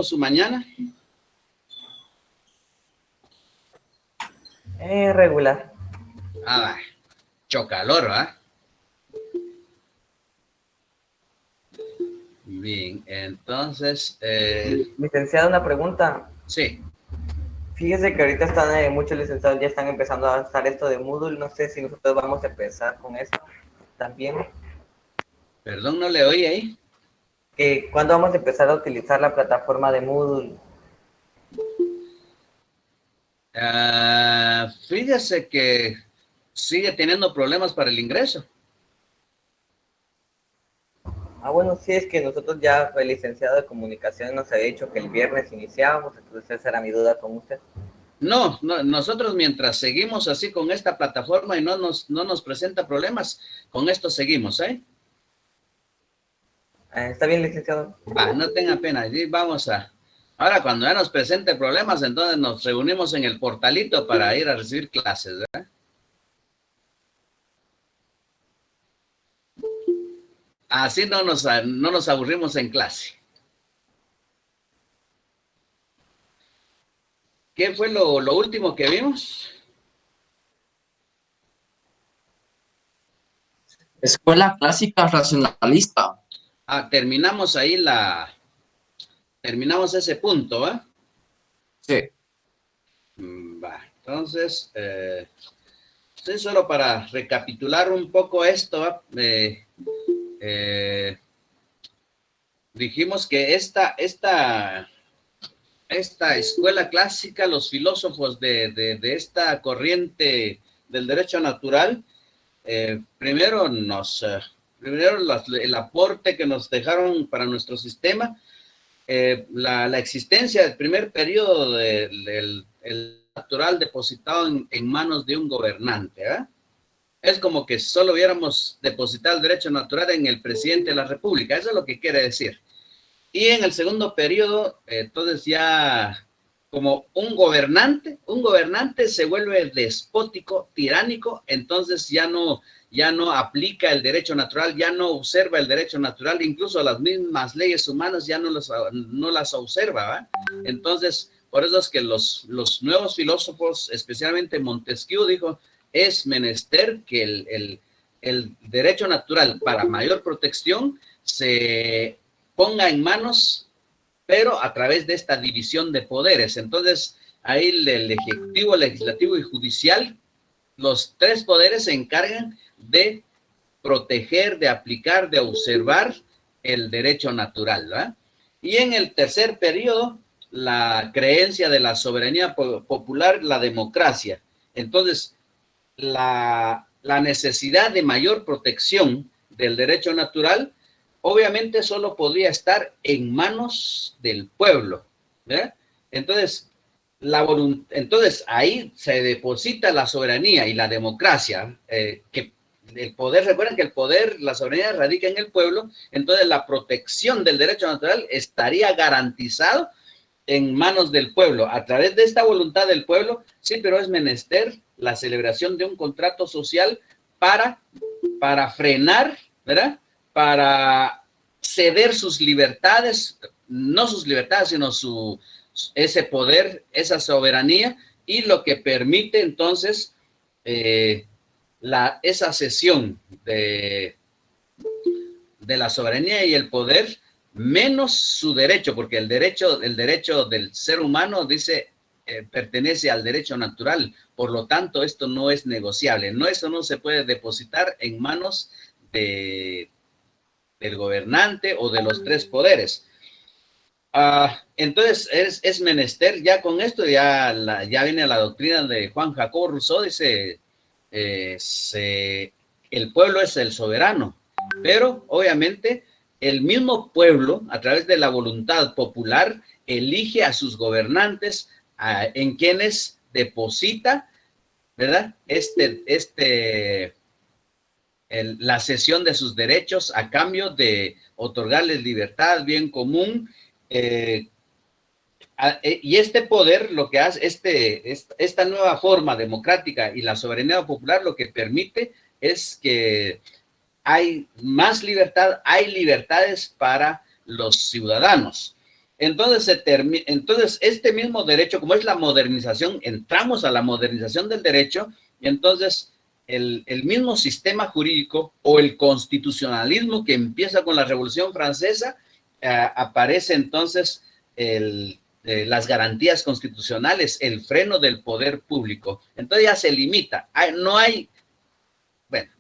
su mañana? Regular. Ah, chocalor, ¿va? Bien, entonces, Licenciado, una pregunta. sí. Fíjese que ahorita están, muchos licenciados ya están empezando a avanzar esto de Moodle. No sé si nosotros vamos a empezar con esto también. Perdón, no le oí ahí. ¿Cuándo vamos a empezar a utilizar la plataforma de Moodle? Fíjese que sigue teniendo problemas para el ingreso. Bueno, sí, es que nosotros ya, el licenciado de comunicación nos había dicho que el viernes iniciábamos, entonces esa era mi duda con usted. No, nosotros mientras seguimos así con esta plataforma y no nos presenta problemas, con esto seguimos, ¿eh? ¿Está bien, licenciado? Va, no tenga pena, y vamos a... Ahora, cuando ya nos presente problemas, entonces nos reunimos en el portalito para ir a recibir clases, ¿verdad? Así no nos aburrimos en clase. ¿Qué fue lo último que vimos? Escuela clásica racionalista. Terminamos ahí terminamos ese punto, ¿va? Sí. Va, entonces, sí, solo para recapitular un poco esto, ¿va? Dijimos que esta escuela clásica, los filósofos de esta corriente del derecho natural, primero el aporte que nos dejaron para nuestro sistema, la existencia del primer periodo del natural depositado en manos de un gobernante, ¿eh? Es como que solo hubiéramos depositado el derecho natural en el presidente de la República, eso es lo que quiere decir. Y en el segundo periodo, entonces ya como un gobernante se vuelve despótico, tiránico, entonces ya no aplica el derecho natural, ya no observa el derecho natural, incluso las mismas leyes humanas ya no las observa, ¿va? Entonces, por eso es que los nuevos filósofos, especialmente Montesquieu, dijo, es menester que el derecho natural para mayor protección se ponga en manos, pero a través de esta división de poderes. Entonces, ahí el Ejecutivo, el Legislativo y Judicial, los tres poderes se encargan de proteger, de aplicar, de observar el derecho natural, ¿verdad? Y en el tercer periodo, la creencia de la soberanía popular, la democracia. Entonces, la necesidad de mayor protección del derecho natural obviamente solo podría estar en manos del pueblo, ¿verdad? Entonces, entonces ahí se deposita la soberanía y la democracia, que el poder, recuerden que el poder, la soberanía radica en el pueblo, entonces la protección del derecho natural estaría garantizado en manos del pueblo, a través de esta voluntad del pueblo, sí, pero es menester la celebración de un contrato social para frenar, ¿verdad? Para ceder sus libertades, no sus libertades, sino ese poder, esa soberanía, y lo que permite entonces esa cesión de la soberanía y el poder, menos su derecho, porque el derecho del ser humano dice pertenece al derecho natural, por lo tanto esto no es negociable, eso no se puede depositar en manos del gobernante o de los tres poderes. Entonces es menester, ya con esto ya viene la doctrina de Juan Jacobo Rousseau, dice el pueblo es el soberano, pero obviamente el mismo pueblo, a través de la voluntad popular, elige a sus gobernantes, en quienes deposita, ¿verdad? La cesión de sus derechos a cambio de otorgarles libertad, bien común, y este poder lo que hace, esta nueva forma democrática y la soberanía popular lo que permite es que hay más libertad, hay libertades para los ciudadanos. Entonces, este mismo derecho, como es la modernización, entramos a la modernización del derecho, y entonces el mismo sistema jurídico o el constitucionalismo que empieza con la Revolución Francesa, aparece entonces las garantías constitucionales, el freno del poder público. Entonces ya se limita. No hay, bueno,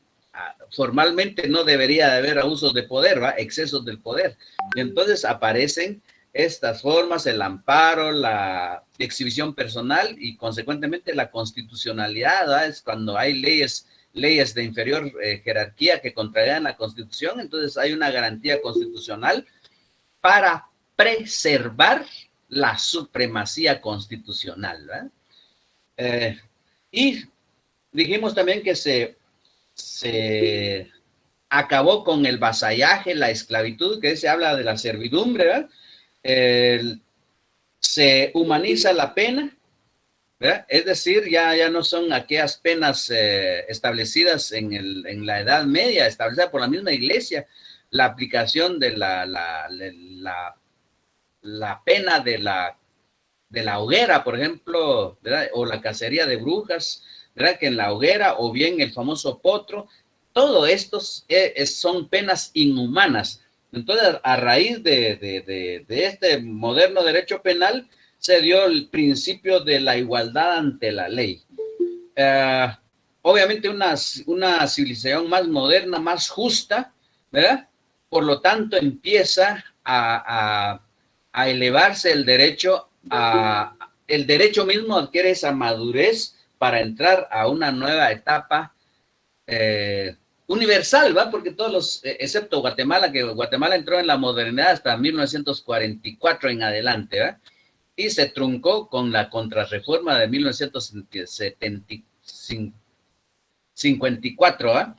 formalmente no debería de haber abusos de poder, ¿va? Excesos del poder. Y entonces aparecen estas formas, el amparo, la exhibición personal y consecuentemente la constitucionalidad, ¿va? Es cuando hay leyes de inferior jerarquía que contrarían la Constitución, entonces hay una garantía constitucional para preservar la supremacía constitucional, ¿verdad? Y dijimos también que se acabó con el vasallaje, la esclavitud, que se habla de la servidumbre, ¿verdad? Se humaniza la pena, ¿verdad? Es decir, ya no son aquellas penas establecidas en la Edad Media, establecidas por la misma Iglesia, la aplicación de la pena de la hoguera, por ejemplo, ¿verdad? O la cacería de brujas, ¿verdad? Que en la hoguera, o bien el famoso potro, todo estos son penas inhumanas. Entonces, a raíz de este moderno derecho penal, se dio el principio de la igualdad ante la ley. Obviamente una civilización más moderna, más justa, ¿verdad? Por lo tanto, empieza a elevarse el derecho, el derecho mismo adquiere esa madurez para entrar a una nueva etapa universal, ¿va? Porque todos los, excepto Guatemala, que Guatemala entró en la modernidad hasta 1944 en adelante, ¿va? Y se truncó con la contrarreforma de 1954, ¿va?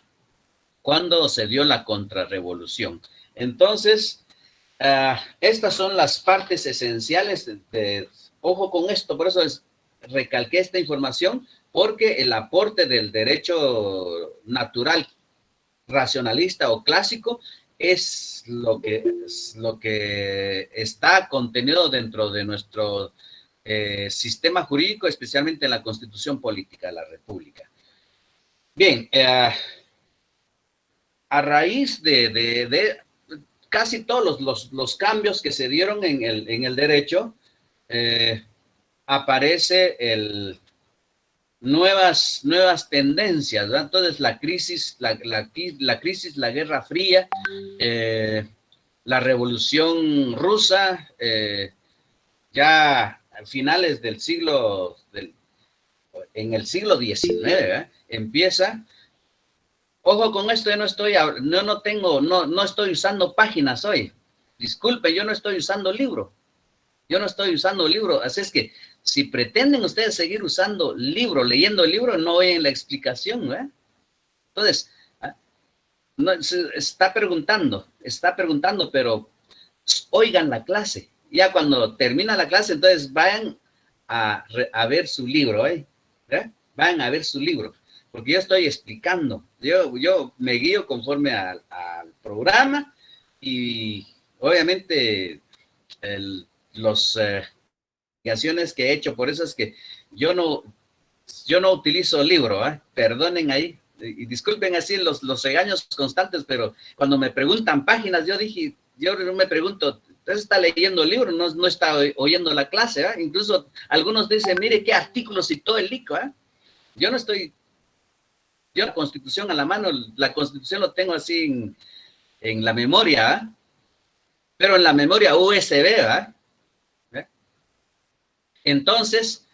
Cuando se dio la contrarrevolución. Entonces, estas son las partes esenciales ojo con esto, por eso recalqué esta información, porque el aporte del derecho natural, racionalista o clásico es lo que está contenido dentro de nuestro sistema jurídico, especialmente en la Constitución Política de la República. Bien, a raíz de casi todos los cambios que se dieron en el derecho, aparece nuevas tendencias, ¿verdad? Entonces la crisis, la Guerra Fría, la Revolución Rusa, ya a finales del siglo, en el siglo XIX, ¿verdad? Empieza. Ojo con esto, no estoy usando páginas hoy. Disculpe, yo no estoy usando libro. Así es que si pretenden ustedes seguir usando libro, leyendo el libro, no oyen la explicación, ¿verdad? Entonces, no, está preguntando, pero oigan la clase. Ya cuando termina la clase, entonces vayan a ver su libro, ¿verdad? Vayan a ver su libro, porque yo estoy explicando. Yo me guío conforme al programa y obviamente las investigaciones que he hecho, por eso es que yo no utilizo libro, perdonen ahí, y disculpen así los regaños constantes, pero cuando me preguntan páginas, yo me pregunto, ¿entonces está leyendo el libro? No está oyendo la clase, incluso algunos dicen, mire qué artículo citó el LICO, yo la Constitución a la mano, la Constitución lo tengo así en la memoria, pero en la memoria USB, ¿verdad? Entonces,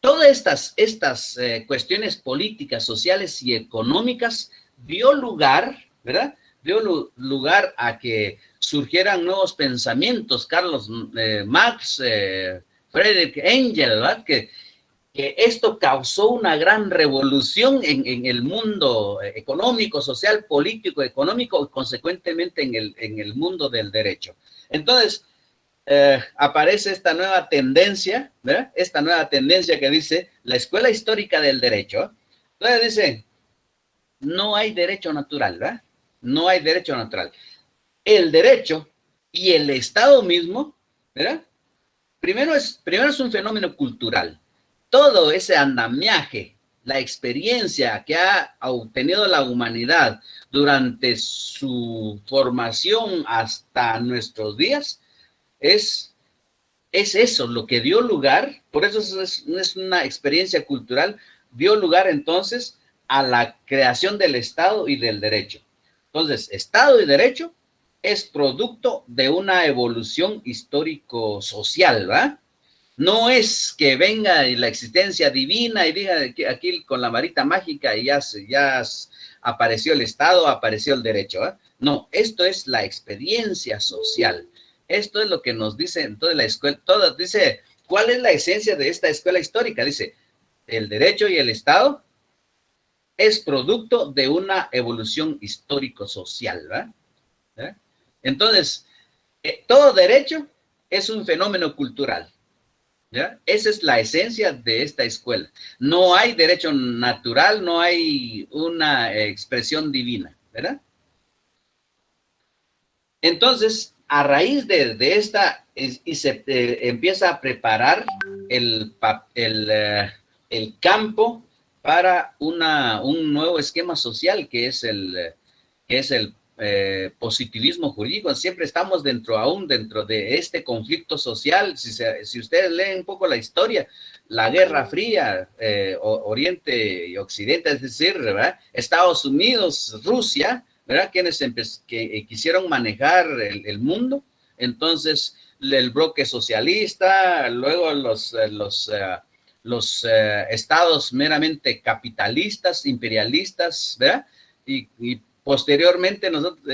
todas estas cuestiones políticas, sociales y económicas dio lugar, ¿verdad? Dio lugar a que surgieran nuevos pensamientos, Carlos Marx, Friedrich Engels, ¿verdad? Que esto causó una gran revolución en el mundo económico, social, político, económico y consecuentemente en el mundo del derecho. Entonces, aparece esta nueva tendencia, ¿verdad? Esta nueva tendencia que dice la Escuela Histórica del Derecho. Entonces dice, no hay derecho natural, ¿verdad? No hay derecho natural. El derecho y el Estado mismo, ¿verdad? Primero es un fenómeno cultural. Todo ese andamiaje, la experiencia que ha obtenido la humanidad durante su formación hasta nuestros días, es eso lo que dio lugar, por eso es una experiencia cultural, dio lugar entonces a la creación del Estado y del derecho. Entonces, Estado y derecho es producto de una evolución histórico-social, ¿va? No es que venga la existencia divina y diga que aquí con la varita mágica y ya apareció el Estado, apareció el derecho, ¿eh? No, esto es la experiencia social. Esto es lo que nos dice entonces la escuela, todo dice, ¿cuál es la esencia de esta escuela histórica? Dice, el derecho y el Estado es producto de una evolución histórico-social, ¿verdad? ¿Eh? Entonces, todo derecho es un fenómeno cultural, ¿ya? Esa es la esencia de esta escuela. No hay derecho natural, no hay una expresión divina, ¿verdad? Entonces, a raíz de esta, y se empieza a preparar el campo para un nuevo esquema social que es el positivismo jurídico. Siempre estamos aún dentro de este conflicto social. Si ustedes leen un poco la historia, la Guerra Fría, Oriente y Occidente, es decir, ¿verdad? Estados Unidos, Rusia, ¿verdad? Quienes que quisieron manejar el mundo. Entonces, el bloque socialista, luego los estados meramente capitalistas, imperialistas, ¿verdad? Y posteriormente nosotros,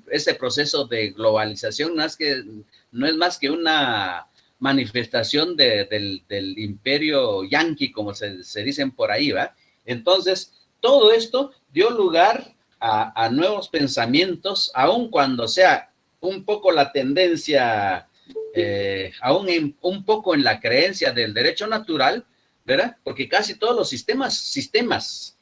ese proceso de globalización no es más que una manifestación del imperio yanqui, como se dicen por ahí, ¿va? Entonces, todo esto dio lugar a nuevos pensamientos, aun cuando sea un poco la tendencia, aún un poco en la creencia del derecho natural, ¿verdad? Porque casi todos los sistemas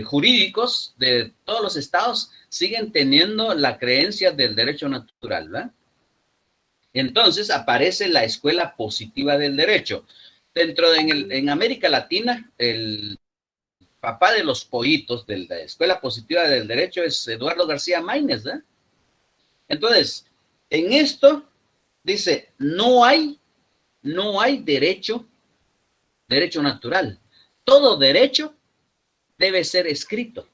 jurídicos de todos los estados siguen teniendo la creencia del derecho natural, ¿verdad? Entonces aparece la escuela positiva del derecho. En América Latina, el papá de los pollitos de la escuela positiva del derecho es Eduardo García Maínez, ¿eh? Entonces, en esto dice, no hay derecho natural. Todo derecho debe ser escrito,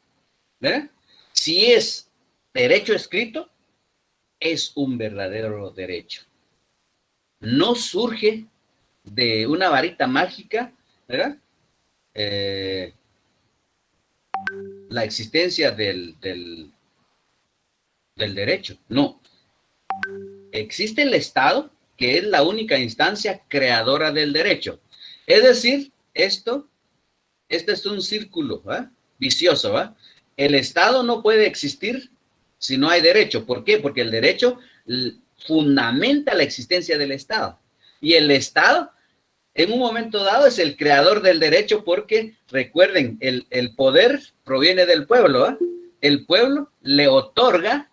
¿verdad? Si es derecho escrito, es un verdadero derecho. No surge de una varita mágica, ¿verdad? La existencia del derecho. No. Existe el Estado, que es la única instancia creadora del derecho. Es decir, este es un círculo, ¿eh? Vicioso, ¿eh? El Estado no puede existir si no hay derecho. ¿Por qué? Porque el derecho fundamenta la existencia del Estado. Y el Estado, en un momento dado, es el creador del derecho porque, recuerden, el poder proviene del pueblo, ¿eh? El pueblo le otorga,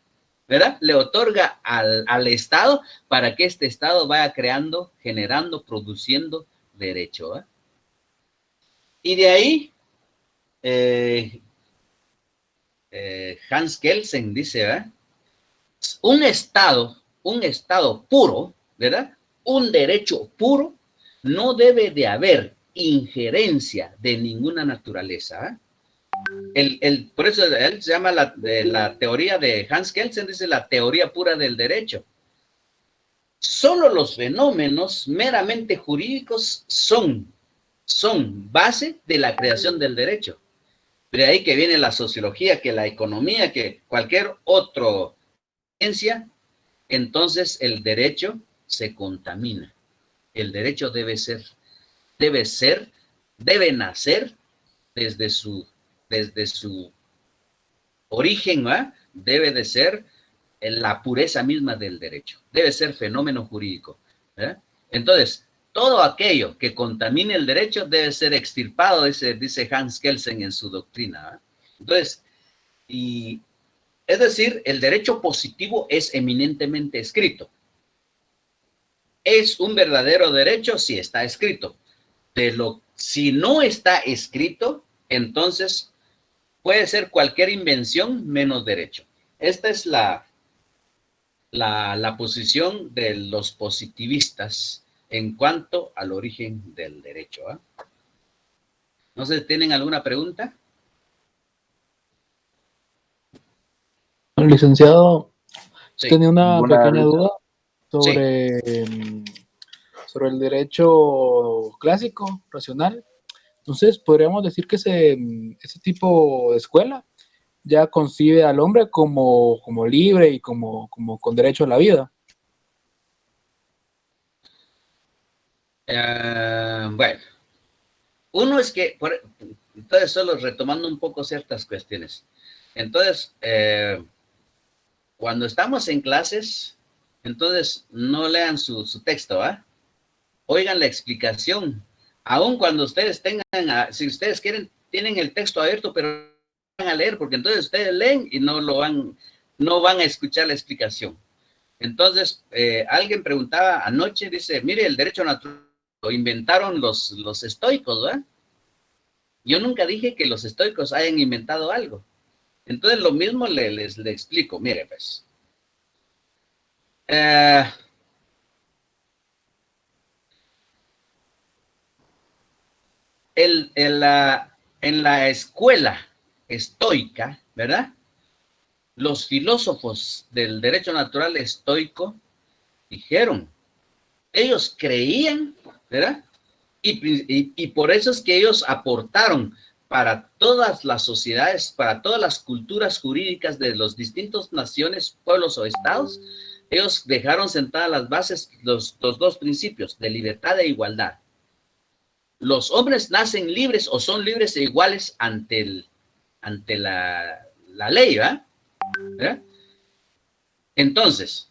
¿verdad? Le otorga al Estado para que este Estado vaya creando, generando, produciendo derecho, ¿eh? Y de ahí, Hans Kelsen dice, ¿verdad? Un Estado puro, ¿verdad? Un derecho puro, no debe de haber injerencia de ninguna naturaleza, ¿eh? Por eso él se llama la teoría de Hans Kelsen, dice la teoría pura del derecho. Solo los fenómenos meramente jurídicos son base de la creación del derecho. De ahí que viene la sociología, que la economía, que cualquier otra ciencia, entonces el derecho se contamina. El derecho debe nacer desde su origen, ¿va? Debe de ser la pureza misma del derecho. Debe ser fenómeno jurídico, ¿eh? Entonces, todo aquello que contamine el derecho debe ser extirpado, dice Hans Kelsen en su doctrina, ¿eh? Entonces, y Es decir, el derecho positivo es eminentemente escrito. Es un verdadero derecho si está escrito. Si no está escrito, entonces puede ser cualquier invención menos derecho. Esta es la posición de los positivistas en cuanto al origen del derecho. No sé, ¿tienen alguna pregunta? Licenciado, Sí. tenía una Ninguna pequeña duda. duda Sí. sobre el derecho clásico, racional. Entonces, podríamos decir que ese tipo de escuela ya concibe al hombre como libre y como con derecho a la vida. Bueno, uno es que, entonces solo retomando un poco ciertas cuestiones. Entonces, cuando estamos en clases, entonces no lean su texto, oigan la explicación. Aun cuando ustedes si ustedes quieren, tienen el texto abierto, pero van a leer, porque entonces ustedes leen y no van a escuchar la explicación. Entonces, alguien preguntaba anoche, dice, mire, el derecho natural lo inventaron los estoicos, ¿verdad? Yo nunca dije que los estoicos hayan inventado algo. Entonces, lo mismo le explico. Mire, pues. En la escuela estoica, ¿verdad? Los filósofos del derecho natural estoico dijeron, ellos creían, ¿verdad? Y por eso es que ellos aportaron para todas las sociedades, para todas las culturas jurídicas de las distintas naciones, pueblos o estados, ellos dejaron sentadas las bases, los dos principios de libertad e igualdad. Los hombres nacen libres o son libres e iguales ante la ley, ¿verdad? Entonces,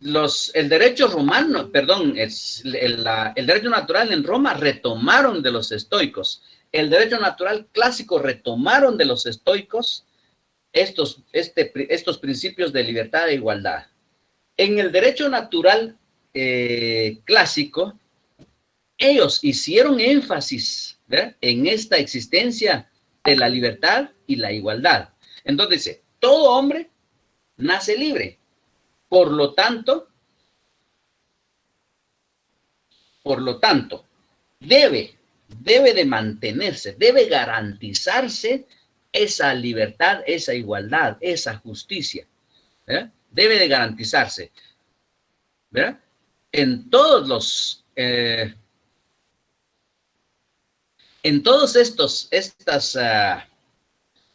el derecho romano, perdón, el derecho natural en Roma retomaron de los estoicos. El derecho natural clásico retomaron de los estoicos estos principios de libertad e igualdad. En el derecho natural clásico, ellos hicieron énfasis, ¿verdad?, en esta existencia de la libertad y la igualdad. Entonces dice, todo hombre nace libre. Por lo tanto, debe de mantenerse, debe garantizarse esa libertad, esa igualdad, esa justicia. ¿Verdad? Debe de garantizarse, ¿verdad? En todos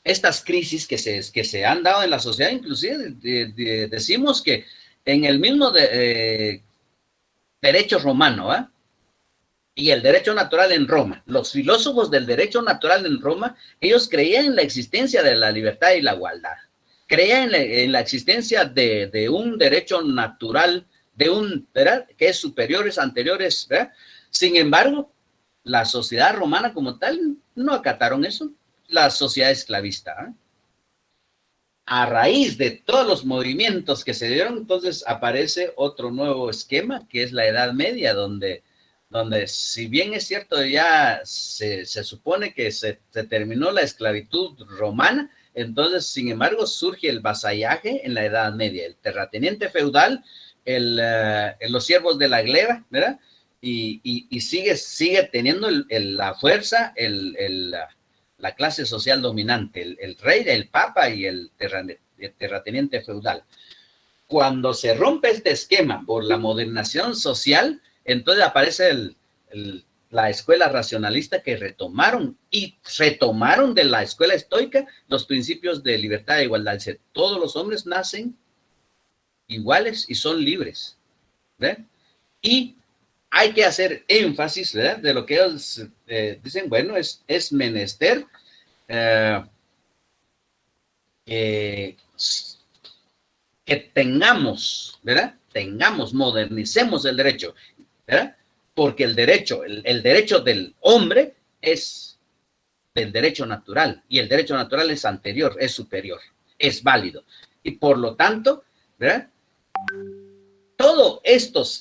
estas crisis que se han dado en la sociedad, inclusive decimos que en el mismo derecho romano, y el derecho natural en Roma, los filósofos del derecho natural en Roma, ellos creían en la existencia de la libertad y la igualdad, creían en la existencia de un derecho natural, ¿verdad?, que es superiores, anteriores, ¿verdad? Sin embargo, la sociedad romana como tal no acataron eso, la sociedad esclavista. A raíz de todos los movimientos que se dieron, entonces aparece otro nuevo esquema, que es la Edad Media, donde si bien es cierto, ya se supone que se terminó la esclavitud romana, entonces, sin embargo, surge el vasallaje en la Edad Media, el terrateniente feudal, los siervos de la gleba, ¿verdad? Y sigue teniendo la fuerza, la clase social dominante, el rey, el papa y el terrateniente feudal. Cuando se rompe este esquema por la modernización social, entonces aparece la escuela racionalista que retomaron de la escuela estoica los principios de libertad e igualdad. Dice, todos los hombres nacen iguales y son libres, ¿verdad? Y hay que hacer énfasis, ¿verdad?, de lo que ellos dicen, bueno, es menester que tengamos, ¿verdad? Modernicemos el derecho, ¿verdad? Porque el derecho del hombre es del derecho natural, y el derecho natural es anterior, es superior. es válido. Y por lo tanto, ¿verdad? Todos estos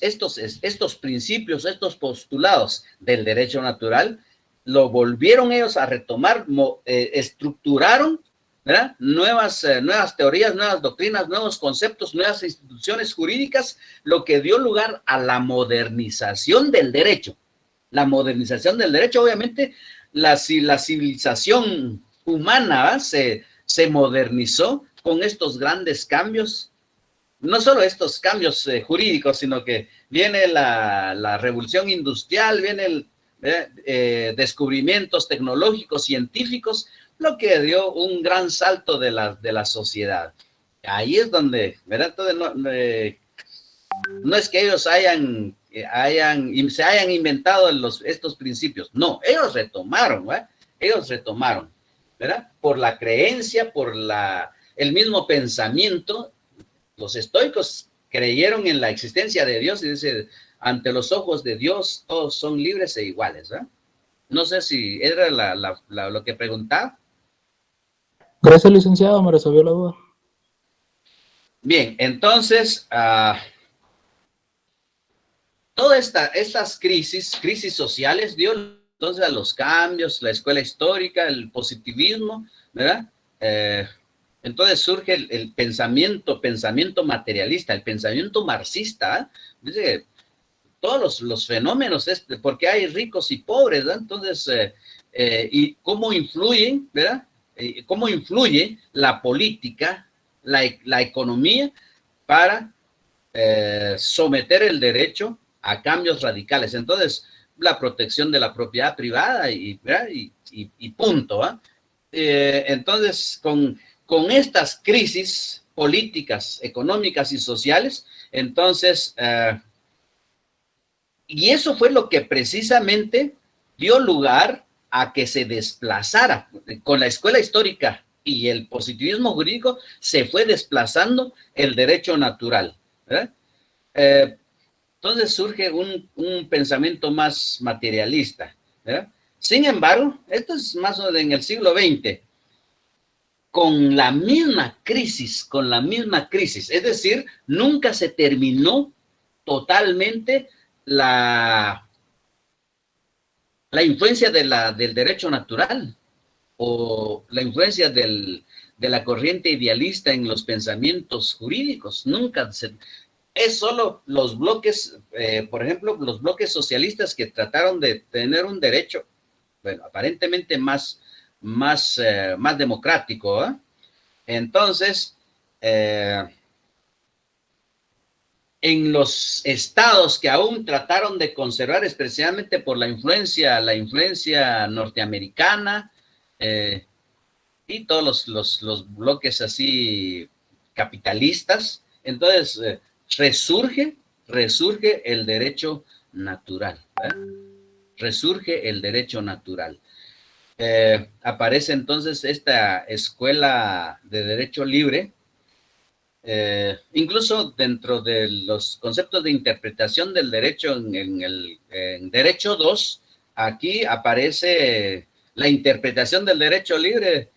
principios, estos postulados del derecho natural, lo volvieron ellos a retomar, estructuraron, ¿verdad? Nuevas teorías, nuevas doctrinas, nuevos conceptos, nuevas instituciones jurídicas, lo que dio lugar a la modernización del derecho. La modernización del derecho, obviamente, la civilización humana se modernizó con estos grandes cambios. No solo estos cambios jurídicos, sino que viene la revolución industrial, viene descubrimientos tecnológicos, científicos, lo que dio un gran salto de la sociedad. Ahí es donde, ¿verdad? Entonces, no es que ellos se hayan inventado estos principios, no, ellos retomaron, ¿verdad? Ellos retomaron, ¿verdad? Por la creencia, por el mismo pensamiento. Los estoicos creyeron en la existencia de Dios y dice, ante los ojos de Dios todos son libres e iguales, ¿eh? No sé si era lo que preguntaba. Gracias, licenciado, me resolvió la duda. Bien, entonces, todas estas crisis sociales dio entonces a los cambios, la escuela histórica, el positivismo, ¿verdad? Entonces surge el pensamiento materialista, el pensamiento marxista, ¿eh? Dice que todos los fenómenos, porque hay ricos y pobres, ¿verdad? Entonces, y cómo influyen, ¿verdad? Cómo influye la política, la economía para someter el derecho a cambios radicales. Entonces, la protección de la propiedad privada y punto, ¿eh? Entonces, con estas crisis políticas, económicas y sociales, entonces, y eso fue lo que precisamente dio lugar a que se desplazara con la escuela histórica y el positivismo jurídico, se fue desplazando el derecho natural, ¿verdad? Entonces surge un pensamiento más materialista, ¿verdad? Sin embargo, esto es más o menos en el siglo XX, con la misma crisis, es decir, nunca se terminó totalmente la influencia del derecho natural o la influencia de la corriente idealista en los pensamientos jurídicos. Nunca es solo los bloques, por ejemplo, los bloques socialistas que trataron de tener un derecho, bueno, aparentemente más democrático, ¿eh? Entonces, en los estados que aún trataron de conservar, especialmente por la influencia norteamericana, y todos los bloques así capitalistas, entonces resurge el derecho natural, ¿eh? Resurge el derecho natural. Aparece entonces esta escuela de derecho libre, incluso dentro de los conceptos de interpretación del derecho en Derecho 2, aquí aparece la interpretación del derecho libre,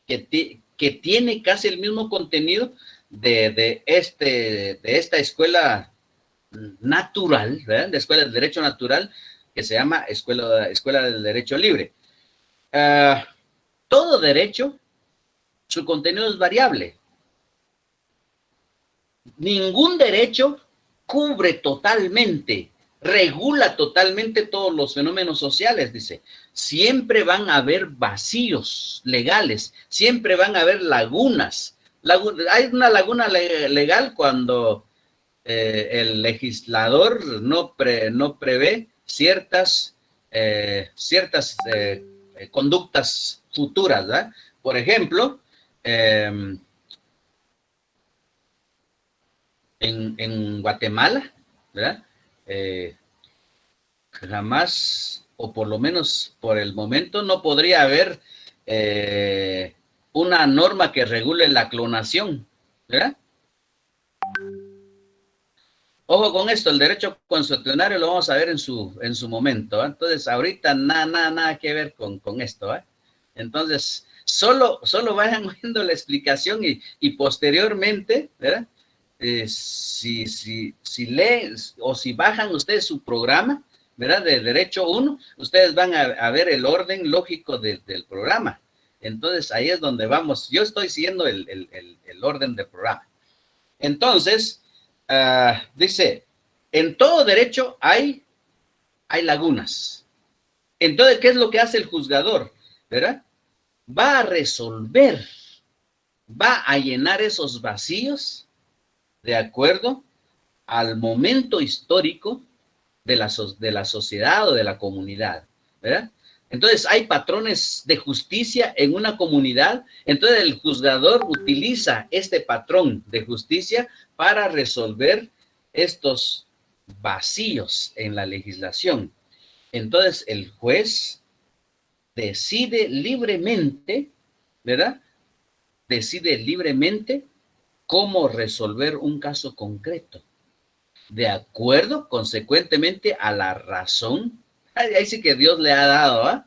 que tiene casi el mismo contenido de esta escuela natural, ¿verdad? De escuela del derecho natural, que se llama Escuela del Derecho Libre. Todo derecho, su contenido es variable. Ningún derecho cubre totalmente, regula totalmente todos los fenómenos sociales, dice. Siempre van a haber vacíos legales, siempre van a haber lagunas. Hay una laguna legal cuando el legislador no prevé ciertas conductas futuras, ¿verdad? Por ejemplo, en Guatemala, ¿verdad? Jamás, o por lo menos por el momento, no podría haber una norma que regule la clonación, ¿verdad? Ojo con esto, el derecho consuetunario lo vamos a ver en su momento, ¿eh? Entonces, ahorita nada que ver con esto, ¿eh? Entonces, Solo vayan oyendo la explicación y posteriormente, ¿verdad? Si leen o si bajan ustedes su programa, ¿verdad? De Derecho 1, ustedes van a ver el orden lógico del programa. Entonces, ahí es donde vamos. Yo estoy siguiendo el orden del programa. Entonces, dice, en todo derecho hay lagunas. Entonces, ¿qué es lo que hace el juzgador? ¿Verdad? Va a resolver, va a llenar esos vacíos de acuerdo al momento histórico de la sociedad o de la comunidad, ¿verdad? Entonces, hay patrones de justicia en una comunidad, entonces el juzgador utiliza este patrón de justicia para resolver estos vacíos en la legislación. Entonces, el juez decide libremente, ¿verdad? Decide libremente cómo resolver un caso concreto, de acuerdo, consecuentemente, a la razón. Ahí sí que Dios le ha dado,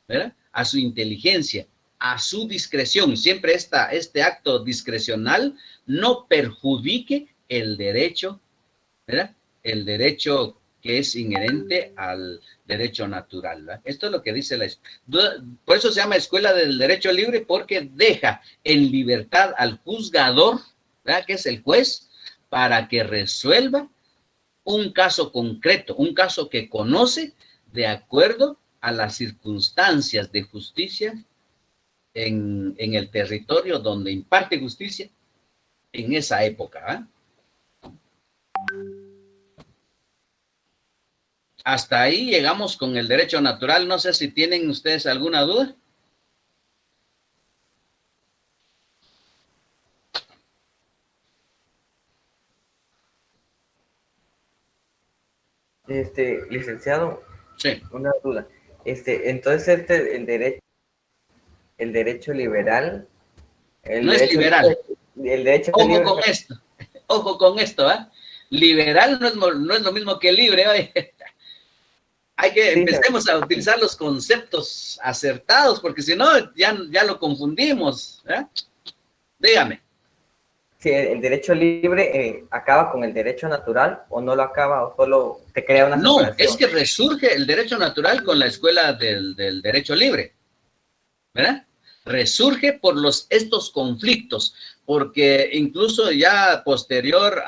¿verdad? A su inteligencia, a su discreción. Siempre este acto discrecional no perjudique el derecho, ¿verdad? El derecho que es inherente al derecho natural, ¿verdad? Esto es lo que dice por eso se llama Escuela del Derecho Libre, porque deja en libertad al juzgador, ¿verdad? Que es el juez, para que resuelva un caso concreto, un caso que conoce de acuerdo a las circunstancias de justicia en el territorio donde imparte justicia en esa época. Hasta ahí llegamos con el derecho natural. No sé si tienen ustedes alguna duda. Licenciado, Sí. una duda. Entonces el derecho liberal, No es liberal. El derecho Ojo libre. con esto. Ojo con esto, Liberal no es lo mismo que libre, ¿eh? Empecemos a utilizar los conceptos acertados, porque si no, ya lo confundimos, ¿eh? Dígame. Si el derecho libre acaba con el derecho natural, o no lo acaba, o solo te crea una separación. No, es que resurge el derecho natural con la escuela del derecho libre, ¿verdad? Resurge por estos conflictos, porque incluso ya posterior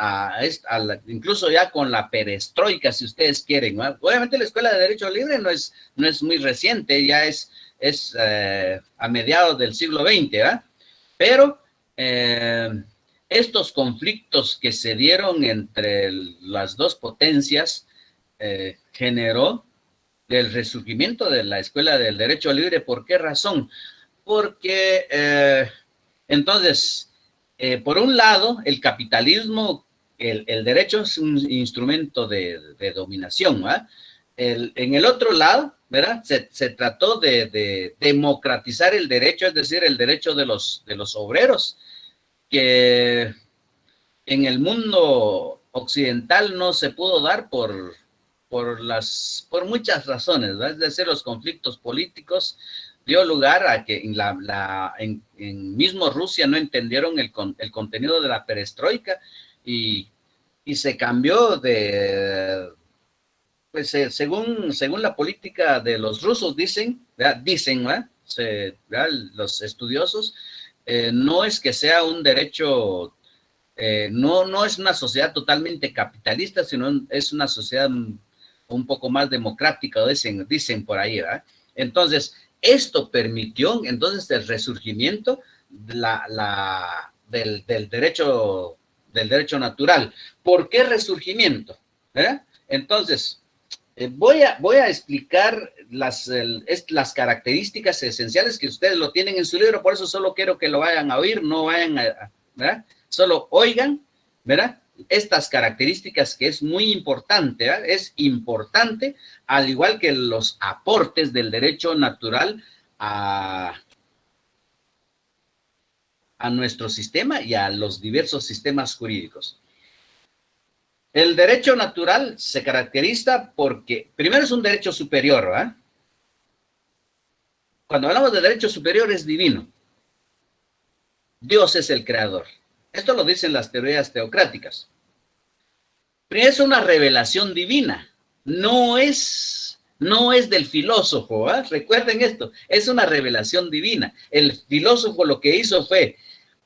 incluso ya con la perestroika, si ustedes quieren, ¿verdad? Obviamente la escuela de derecho libre no es muy reciente, ya es a mediados del siglo XX, ¿verdad? Pero estos conflictos que se dieron entre las dos potencias generó el resurgimiento de la escuela del derecho libre. ¿Por qué razón? Porque entonces, por un lado, el capitalismo, el derecho es un instrumento de dominación, ¿verdad? En el otro lado, ¿verdad? Se trató de democratizar el derecho, es decir, el derecho de los obreros, que en el mundo occidental no se pudo dar por muchas razones, ¿verdad? Es decir, los conflictos políticos dio lugar a que en mismo Rusia no entendieron el contenido de la perestroika y se cambió pues según la política de los rusos, dicen, ¿verdad? ¿Verdad? Los estudiosos, no es que sea un derecho, no es una sociedad totalmente capitalista, sino es una sociedad un poco más democrática, dicen por ahí, ¿verdad? Entonces, esto permitió entonces el resurgimiento del derecho natural. ¿Por qué resurgimiento? ¿Verdad? Entonces, voy a explicar las características esenciales que ustedes lo tienen en su libro, por eso solo quiero que lo vayan a oír, no vayan ¿verdad? Solo oigan, ¿verdad? Estas características que es muy importante, ¿verdad? Es importante, al igual que los aportes del derecho natural a nuestro sistema y a los diversos sistemas jurídicos. El derecho natural se caracteriza porque, primero, es un derecho superior, ¿verdad? Cuando hablamos de derecho superior es divino, Dios es el creador. Esto lo dicen las teorías teocráticas. Pero es una revelación divina. No es del filósofo. Recuerden esto. Es una revelación divina. El filósofo lo que hizo fue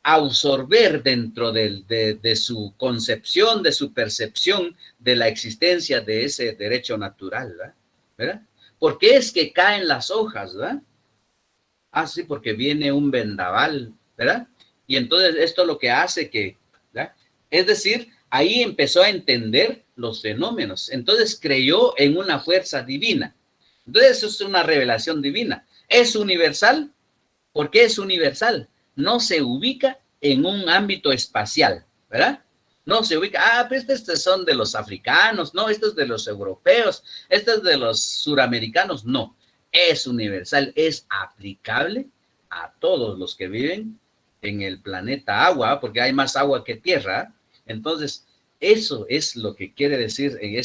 absorber dentro de su concepción, de su percepción de la existencia de ese derecho natural, ¿verdad? ¿Por qué es que caen las hojas, verdad? Sí, porque viene un vendaval, ¿verdad? Y entonces esto lo que hace que, ¿verdad? Es decir, ahí empezó a entender los fenómenos. Entonces creyó en una fuerza divina. Entonces eso es una revelación divina. ¿Es universal? ¿Por qué es universal? No se ubica en un ámbito espacial, ¿verdad? No se ubica, pues estos son de los africanos, no, estos de los europeos, estos de los suramericanos, no. Es universal, es aplicable a todos los que viven en el planeta agua, porque hay más agua que tierra. Entonces, eso es lo que quiere decir en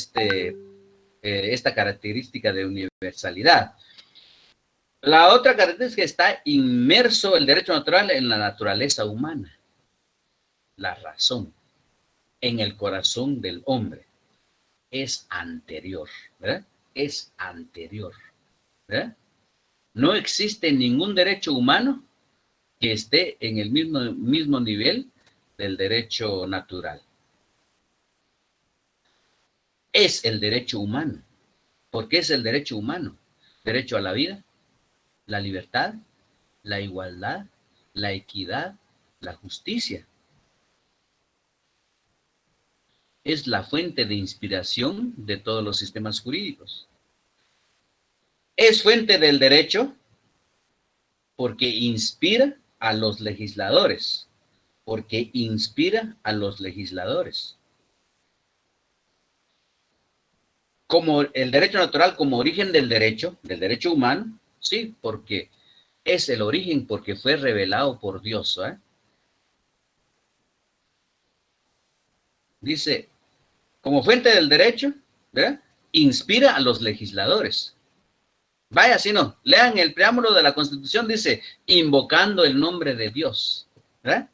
esta característica de universalidad. La otra característica es que está inmerso el derecho natural en la naturaleza humana, la razón, en el corazón del hombre. Es anterior, ¿verdad? Es anterior, ¿verdad? No existe ningún derecho humano que esté en el mismo nivel del derecho natural. Es el derecho humano. ¿Por qué es el derecho humano? Derecho a la vida, la libertad, la igualdad, la equidad, la justicia. Es la fuente de inspiración de todos los sistemas jurídicos. Es fuente del derecho porque inspira a los legisladores, porque inspira a los legisladores. Como el derecho natural como origen del derecho humano, sí, porque es el origen, porque fue revelado por Dios. Dice, como fuente del derecho, ¿verdad? Inspira a los legisladores. Vaya, si no, lean el preámbulo de la Constitución, dice, invocando el nombre de Dios, ¿verdad?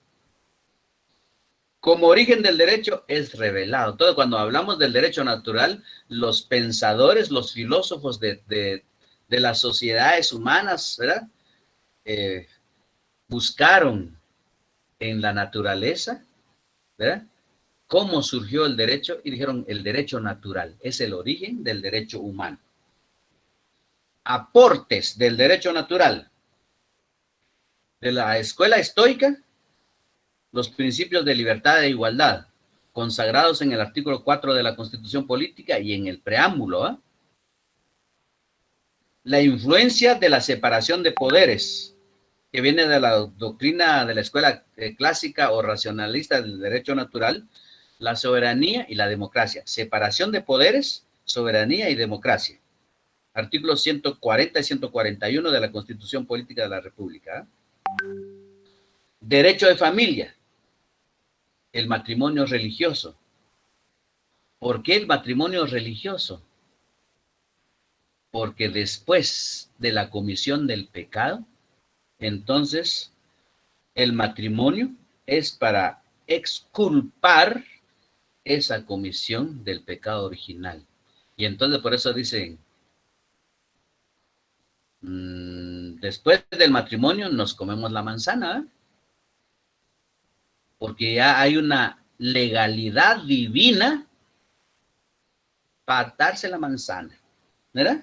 Como origen del derecho es revelado. Todo cuando hablamos del derecho natural, los pensadores, los filósofos de las sociedades humanas, ¿verdad? Buscaron en la naturaleza, ¿verdad? Cómo surgió el derecho y dijeron el derecho natural es el origen del derecho humano. Aportes del derecho natural de la escuela estoica, los principios de libertad e igualdad, consagrados en el artículo 4 de la Constitución Política y en el preámbulo. La influencia de la separación de poderes, que viene de la doctrina de la escuela clásica o racionalista del derecho natural, la soberanía y la democracia. Separación de poderes, soberanía y democracia. Artículos 140 y 141 de la Constitución Política de la República. Derecho de familia. El matrimonio religioso. ¿Por qué el matrimonio religioso? Porque después de la comisión del pecado, entonces el matrimonio es para exculpar esa comisión del pecado original. Y entonces por eso dicen, después del matrimonio nos comemos la manzana, porque ya hay una legalidad divina para darse la manzana, ¿verdad?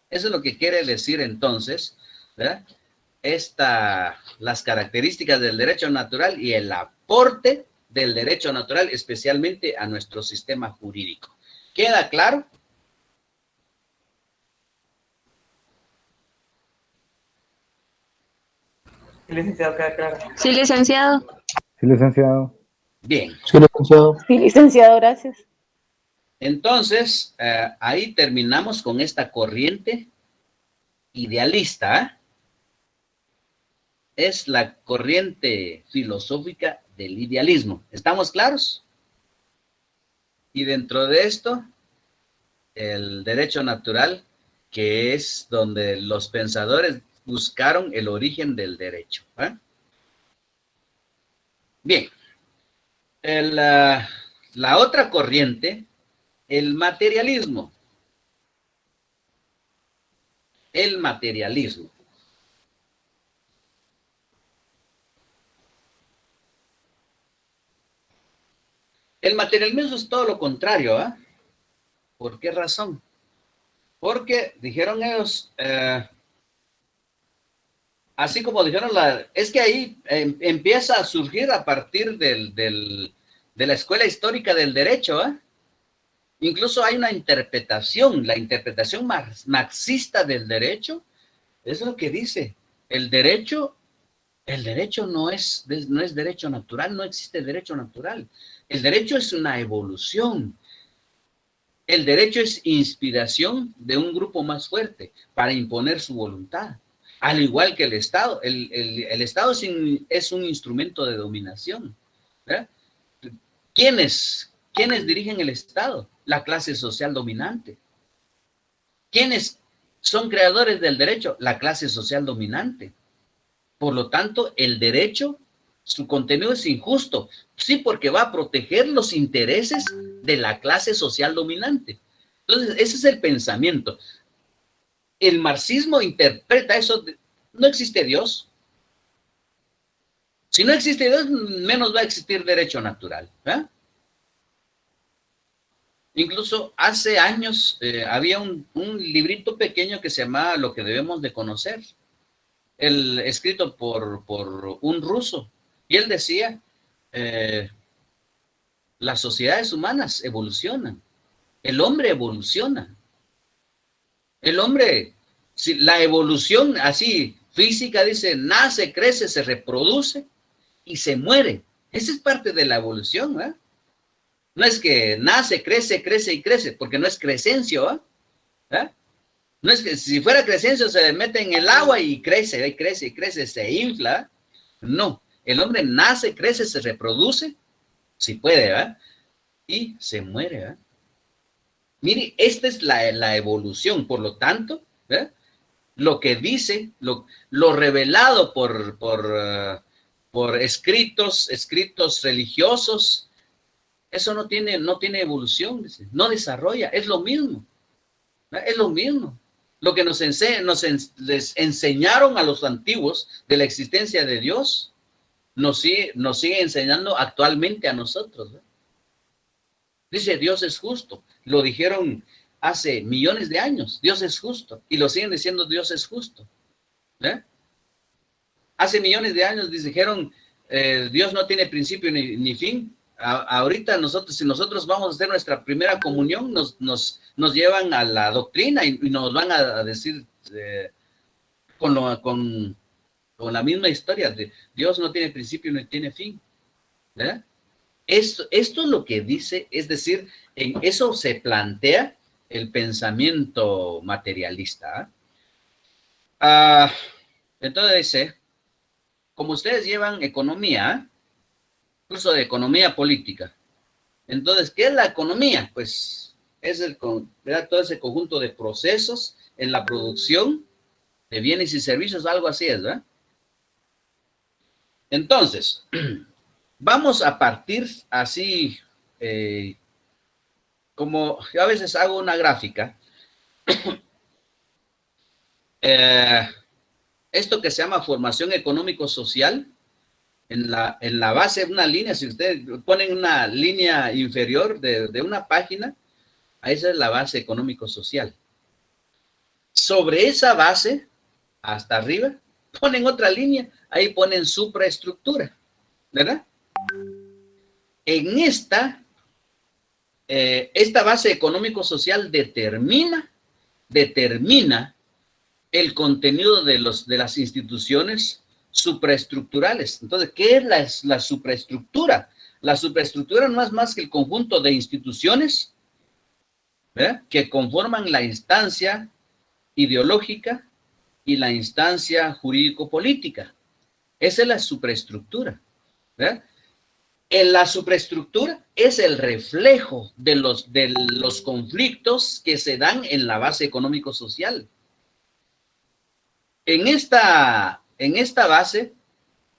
Eso es lo que quiere decir entonces, ¿verdad? Las características del derecho natural y el aporte del derecho natural, especialmente a nuestro sistema jurídico. ¿Queda claro? Sí, licenciado, queda claro. Sí, licenciado. Sí, licenciado. Bien. Sí, licenciado. Sí, licenciado, gracias. Entonces, ahí terminamos con esta corriente idealista. Es la corriente filosófica del idealismo. ¿Estamos claros? Y dentro de esto, el derecho natural, que es donde los pensadores buscaron el origen del derecho. Bien, la otra corriente, el materialismo. El materialismo. El materialismo es todo lo contrario, ¿ah? ¿Por qué razón? Porque dijeron ellos, así como dijeron, es que ahí empieza a surgir a partir de la escuela histórica del derecho, ¿ah? Incluso hay una interpretación, la interpretación marxista del derecho, es lo que dice, el derecho no es derecho natural, no existe derecho natural. El derecho es una evolución. El derecho es inspiración de un grupo más fuerte para imponer su voluntad. Al igual que el Estado. El Estado es un instrumento de dominación, ¿verdad? ¿Quiénes dirigen el Estado? La clase social dominante. ¿Quiénes son creadores del derecho? La clase social dominante. Por lo tanto, el derecho, su contenido es injusto. Sí, porque va a proteger los intereses de la clase social dominante. Entonces, ese es el pensamiento. El marxismo interpreta eso. No existe Dios. Si no existe Dios, menos va a existir derecho natural, ¿verdad? Incluso hace años había un librito pequeño que se llamaba Lo que debemos de conocer, escrito por un ruso, y él decía, las sociedades humanas evolucionan, el hombre evoluciona, el hombre, si la evolución así física dice, nace, crece, se reproduce y se muere. Esa es parte de la evolución, ¿eh? No es que nace, crece, crece y crece, porque no es crescencio, ¿eh? No es que si fuera crescencio se mete en el agua y crece, y crece, y crece, se infla. No, el hombre nace, crece, se reproduce, si puede, ¿verdad? Y se muere, ¿verdad? Mire, esta es la evolución, por lo tanto, ¿verdad? Lo que dice, lo revelado por escritos religiosos, eso no tiene evolución, no desarrolla, es lo mismo, ¿verdad? Es lo mismo. Lo que les enseñaron a los antiguos de la existencia de Dios, nos sigue enseñando actualmente a nosotros, ¿verdad? Dice, Dios es justo. Lo dijeron hace millones de años, Dios es justo. Y lo siguen diciendo, Dios es justo. Hace millones de años dijeron, Dios no tiene principio ni fin. Ahorita si nosotros vamos a hacer nuestra primera comunión, nos llevan a la doctrina y nos van a decir con la misma historia de Dios no tiene principio ni tiene fin, ¿verdad? Esto es lo que dice, es decir, en eso se plantea el pensamiento materialista. Entonces dice, como ustedes llevan economía, curso de economía política, entonces, ¿qué es la economía? Pues es todo ese conjunto de procesos en la producción de bienes y servicios, algo así es, ¿verdad? Entonces, vamos a partir así, como yo a veces hago una gráfica, esto que se llama formación económico-social, en la base de una línea, si ustedes ponen una línea inferior de una página, esa es la base económico-social. Sobre esa base, hasta arriba, ponen otra línea, ahí ponen supraestructura, ¿verdad? En esta base económico-social determina el contenido de las instituciones supraestructurales. Entonces, ¿qué es la supraestructura? La supraestructura no es más que el conjunto de instituciones, ¿verdad?, que conforman la instancia ideológica y la instancia jurídico-política. Esa es la supraestructura, ¿verdad? La supraestructura es el reflejo de los conflictos que se dan en la base económico-social. En esta base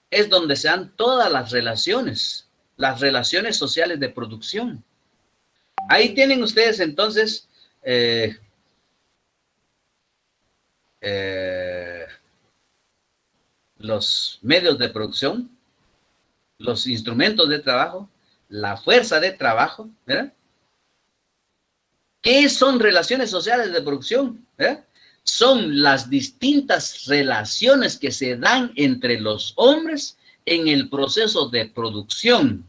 es donde se dan todas las relaciones sociales de producción. Ahí tienen ustedes entonces los medios de producción, los instrumentos de trabajo, la fuerza de trabajo, ¿verdad? ¿Qué son relaciones sociales de producción? ¿Verdad? Son las distintas relaciones que se dan entre los hombres en el proceso de producción,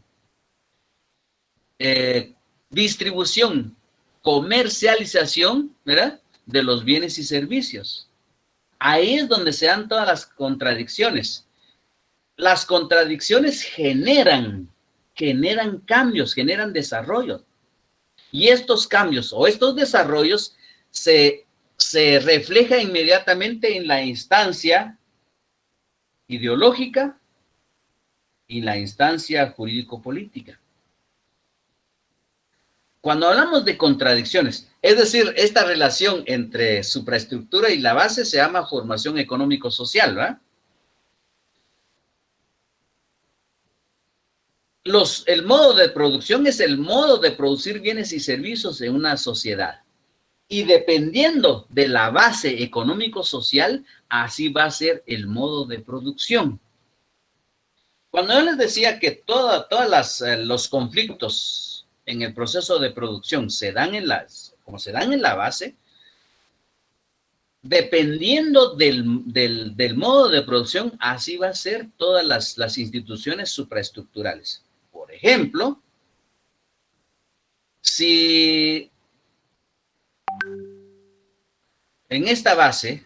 distribución, comercialización, ¿verdad?, de los bienes y servicios. Ahí es donde se dan todas las contradicciones. Las contradicciones generan cambios, generan desarrollo. Y estos cambios o estos desarrollos se refleja inmediatamente en la instancia ideológica y la instancia jurídico-política. Cuando hablamos de contradicciones, es decir, esta relación entre supraestructura y la base se llama formación económico-social, ¿verdad? El modo de producción es el modo de producir bienes y servicios en una sociedad. Y dependiendo de la base económico-social, así va a ser el modo de producción. Cuando yo les decía que todos los conflictos en el proceso de producción se dan como se dan en la base, dependiendo del modo de producción, así va a ser todas las instituciones supraestructurales. Por ejemplo, si en esta base,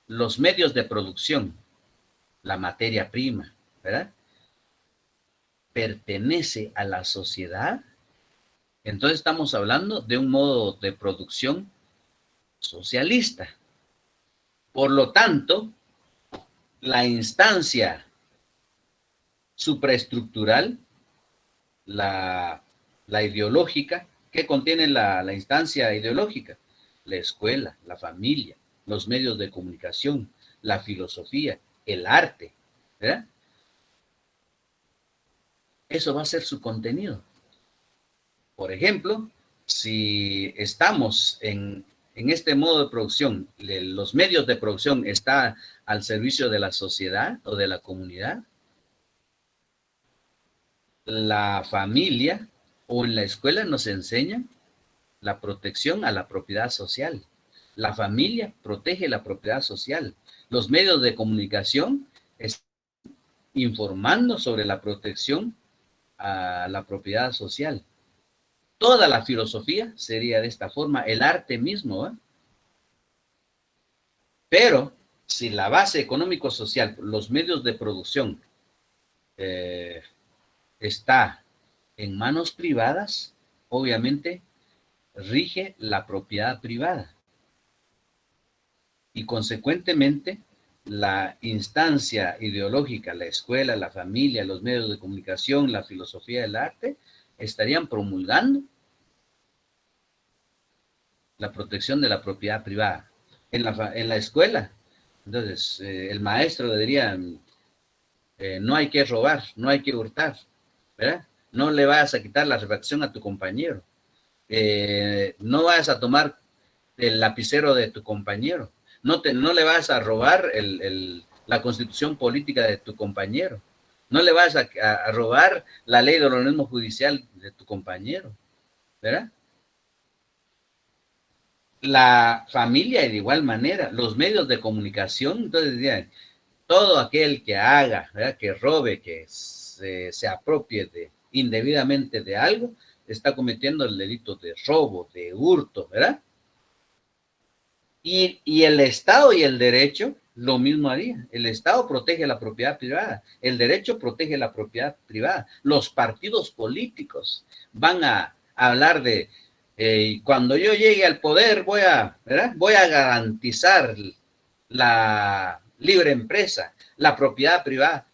los medios de producción, la materia prima, ¿verdad?, pertenece a la sociedad, entonces estamos hablando de un modo de producción socialista. Por lo tanto, la instancia supraestructural, la ideológica, ¿qué contiene la instancia ideológica? La escuela, la familia, los medios de comunicación, la filosofía, el arte, ¿verdad? Eso va a ser su contenido. Por ejemplo, si estamos en este modo de producción, los medios de producción están al servicio de la sociedad o de la comunidad, la familia o en la escuela nos enseñan la protección a la propiedad social. La familia protege la propiedad social. Los medios de comunicación están informando sobre la protección a la propiedad social. Toda la filosofía sería de esta forma, el arte mismo, ¿eh? Pero si la base económico-social, los medios de producción, está en manos privadas, obviamente rige la propiedad privada. Y consecuentemente, la instancia ideológica, la escuela, la familia, los medios de comunicación, la filosofía del arte, estarían promulgando la protección de la propiedad privada. En la escuela, entonces, el maestro le diría, no hay que robar, no hay que hurtar, ¿verdad? No le vayas a quitar la refracción a tu compañero. No vayas a tomar el lapicero de tu compañero. No le vas a robar la constitución política de tu compañero. No le vas a robar la ley de organismo judicial de tu compañero, ¿verdad? La familia de igual manera, los medios de comunicación, entonces dirían, todo aquel que haga, ¿verdad?, que robe, que se apropie indebidamente de algo, está cometiendo el delito de robo, de hurto, ¿verdad? Y el Estado y el derecho lo mismo haría. El Estado protege la propiedad privada, el derecho protege la propiedad privada. Los partidos políticos van a hablar de, cuando yo llegue al poder ¿verdad?, voy a garantizar la libre empresa, la propiedad privada.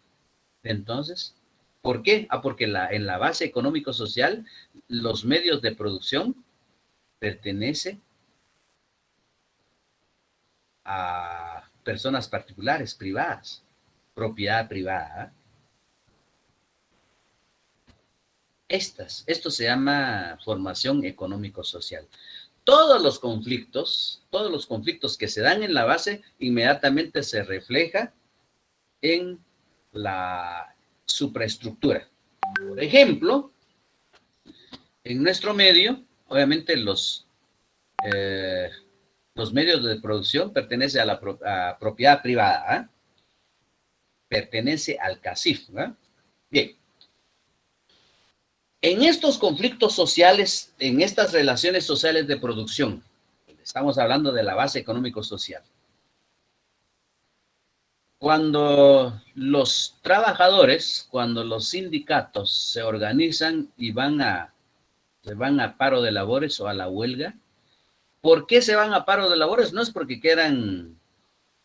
Entonces, ¿por qué? Porque en la base económico-social, los medios de producción pertenecen a personas particulares, privadas, propiedad privada. Esto se llama formación económico-social. Todos los conflictos que se dan en la base, inmediatamente se refleja en la supraestructura. Por ejemplo, en nuestro medio, obviamente los medios de producción pertenecen a la propiedad privada, ¿eh? Pertenece al CACIF, ¿eh? Bien. En estos conflictos sociales, en estas relaciones sociales de producción, estamos hablando de la base económico-social. Cuando los trabajadores, cuando los sindicatos se organizan y se van a paro de labores o a la huelga, ¿por qué se van a paro de labores? No es porque quieran,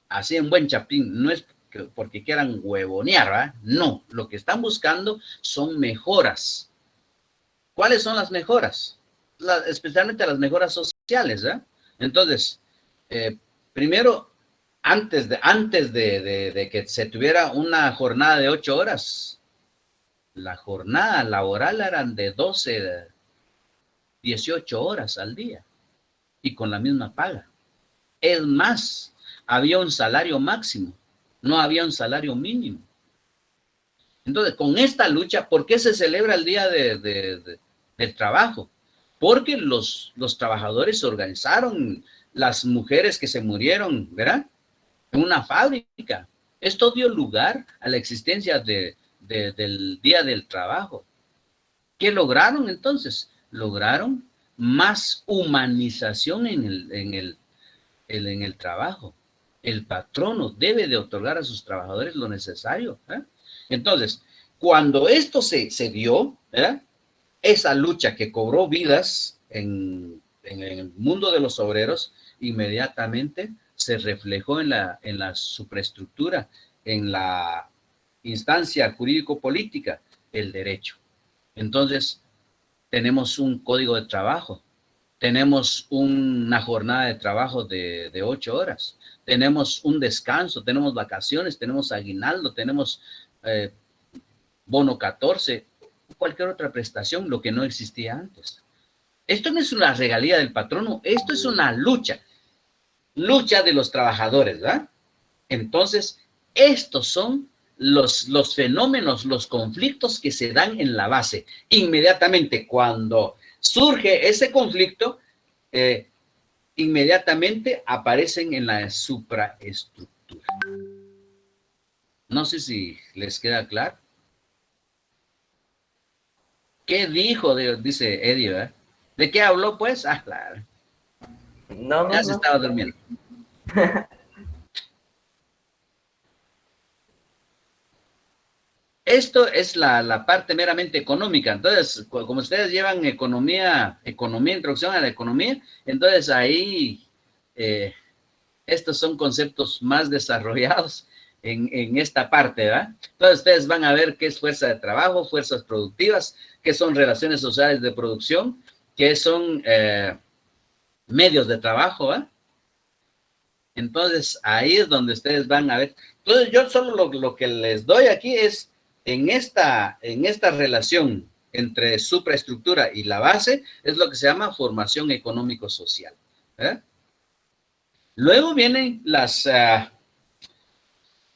así en buen chapín, no es porque quieran huevonear, ¿verdad? No, lo que están buscando son mejoras. ¿Cuáles son las mejoras? Especialmente las mejoras sociales, ¿eh? Entonces, primero, antes de que se tuviera una jornada de 8 horas, la jornada laboral eran de 12, 18 horas al día y con la misma paga. Es más, había un salario máximo, no había un salario mínimo. Entonces, con esta lucha, ¿por qué se celebra el Día del Trabajo? Porque los trabajadores se organizaron, las mujeres que se murieron, ¿verdad? En una fábrica. Esto dio lugar a la existencia del Día del Trabajo. ¿Qué lograron entonces? Lograron más humanización en el trabajo. El patrono debe de otorgar a sus trabajadores lo necesario, ¿eh? Entonces, cuando esto se dio, ¿verdad? Esa lucha que cobró vidas en el mundo de los obreros, inmediatamente se reflejó en la supraestructura, en la instancia jurídico-política, el derecho. Entonces, tenemos un código de trabajo, tenemos una jornada de trabajo de 8 horas, tenemos un descanso, tenemos vacaciones, tenemos aguinaldo, tenemos bono 14, cualquier otra prestación, lo que no existía antes. Esto no es una regalía del patrono, esto es una lucha de los trabajadores, ¿verdad? Entonces, estos son los fenómenos, los conflictos que se dan en la base. Inmediatamente cuando surge ese conflicto, inmediatamente aparecen en la supraestructura. No sé si les queda claro. ¿Qué dijo? Dice Eddie, ¿verdad? ¿De qué habló, pues? Ah, claro. No. Ya se estaba durmiendo. Esto es la parte meramente económica. Entonces, como ustedes llevan economía, introducción a la economía, entonces ahí estos son conceptos más desarrollados en esta parte, ¿verdad? Entonces ustedes van a ver qué es fuerza de trabajo, fuerzas productivas, qué son relaciones sociales de producción, qué son medios de trabajo, ¿verdad? Entonces ahí es donde ustedes van a ver. Entonces yo solo lo que les doy aquí es en esta relación entre supraestructura y la base, es lo que se llama formación económico-social, ¿verdad? Luego vienen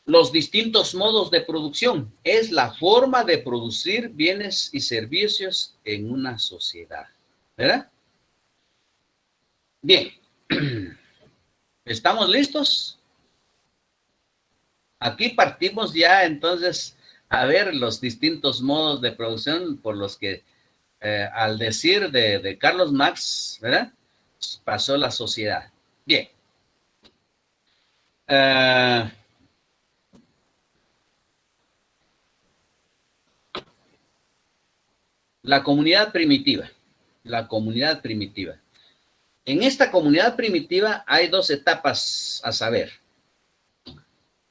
los distintos modos de producción. Es la forma de producir bienes y servicios en una sociedad, ¿verdad? Bien. ¿Estamos listos? Aquí partimos ya entonces a ver los distintos modos de producción por los que al decir de Carlos Marx, ¿verdad? Pasó la sociedad. Bien. La comunidad primitiva. La comunidad primitiva. En esta comunidad primitiva hay 2 etapas a saber.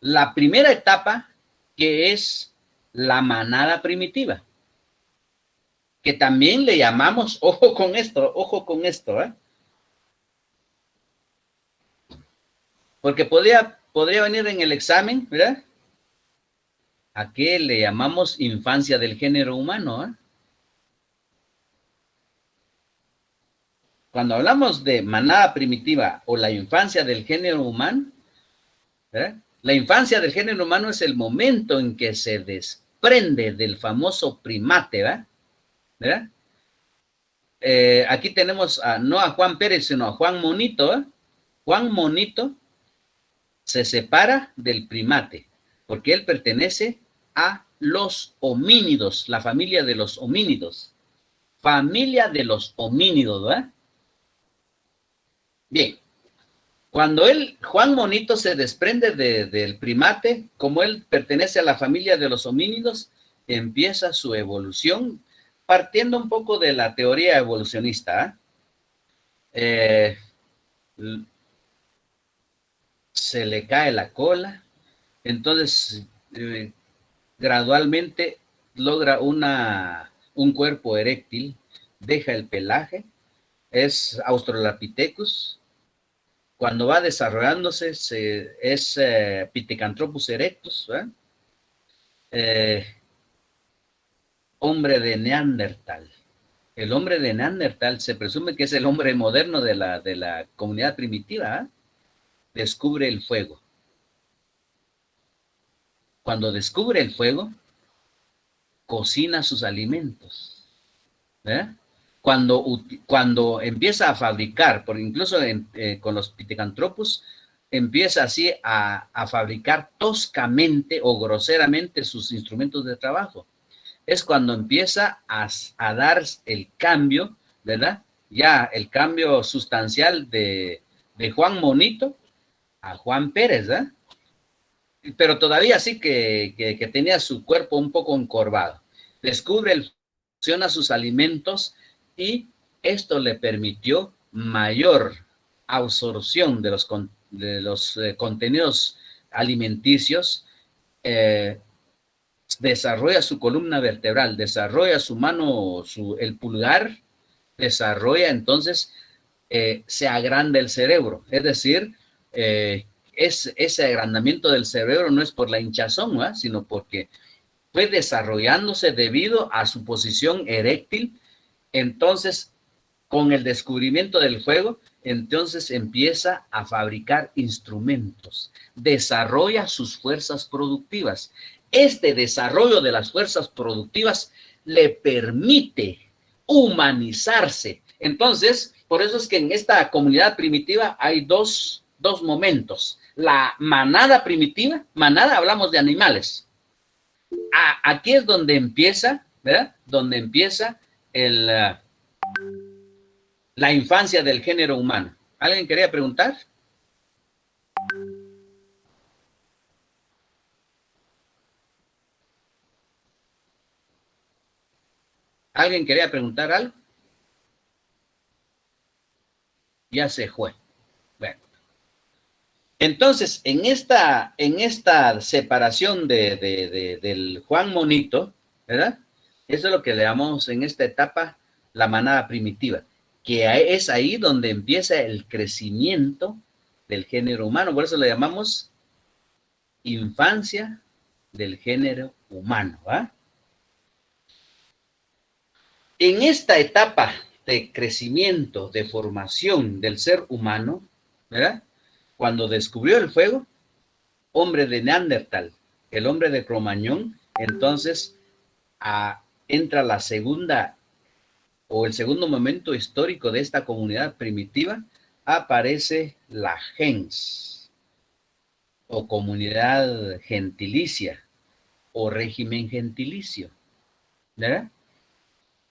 La primera etapa, que es la manada primitiva, que también le llamamos, ojo con esto, ¿eh? Porque podría venir en el examen, ¿verdad? ¿A qué le llamamos infancia del género humano? Cuando hablamos de manada primitiva o la infancia del género humano, ¿verdad? La infancia del género humano es el momento en que se desprende del famoso primate, ¿verdad? Aquí tenemos no a Juan Pérez, sino a Juan Monito. Juan Monito se separa del primate, porque él pertenece a los homínidos, la familia de los homínidos. Familia de los homínidos, ¿verdad? Bien. Cuando Juan Monito se desprende del primate, como él pertenece a la familia de los homínidos, empieza su evolución, partiendo un poco de la teoría evolucionista. Se le cae la cola, entonces gradualmente logra un cuerpo eréctil, deja el pelaje, es Australopithecus. Cuando va desarrollándose es Pithecanthropus erectus, hombre de Neandertal. El hombre de Neandertal se presume que es el hombre moderno de la comunidad primitiva. Descubre el fuego. Cuando descubre el fuego, cocina sus alimentos. Cuando empieza a fabricar, por incluso con los Pithecanthropus, empieza así a fabricar toscamente o groseramente sus instrumentos de trabajo. Es cuando empieza a dar el cambio, ¿verdad? Ya el cambio sustancial de Juan Monito a Juan Pérez, ¿verdad? Pero todavía sí que tenía su cuerpo un poco encorvado. Funciona sus alimentos y esto le permitió mayor absorción de los contenidos alimenticios, desarrolla su columna vertebral, desarrolla su mano, el pulgar, desarrolla entonces, se agranda el cerebro, es decir, ese agrandamiento del cerebro no es por la hinchazón, ¿verdad? Sino porque fue desarrollándose debido a su posición eréctil. Entonces, con el descubrimiento del fuego, entonces empieza a fabricar instrumentos, desarrolla sus fuerzas productivas. Este desarrollo de las fuerzas productivas le permite humanizarse. Entonces, por eso es que en esta comunidad primitiva hay dos momentos. La manada primitiva, manada hablamos de animales. Aquí es donde empieza, ¿verdad? Donde empieza la infancia del género humano. ¿Alguien quería preguntar? ¿Alguien quería preguntar algo? Ya se fue. Bueno. Entonces, en esta separación del Juan Monito, ¿verdad? Eso es lo que le llamamos en esta etapa la manada primitiva, que es ahí donde empieza el crecimiento del género humano. Por eso le llamamos infancia del género humano, ¿va? En esta etapa de crecimiento, de formación del ser humano, ¿verdad? Cuando descubrió el fuego, hombre de Neandertal, el hombre de Cro-Magnon, entonces entra la segunda o el segundo momento histórico de esta comunidad primitiva, aparece la gens o comunidad gentilicia o régimen gentilicio, ¿verdad?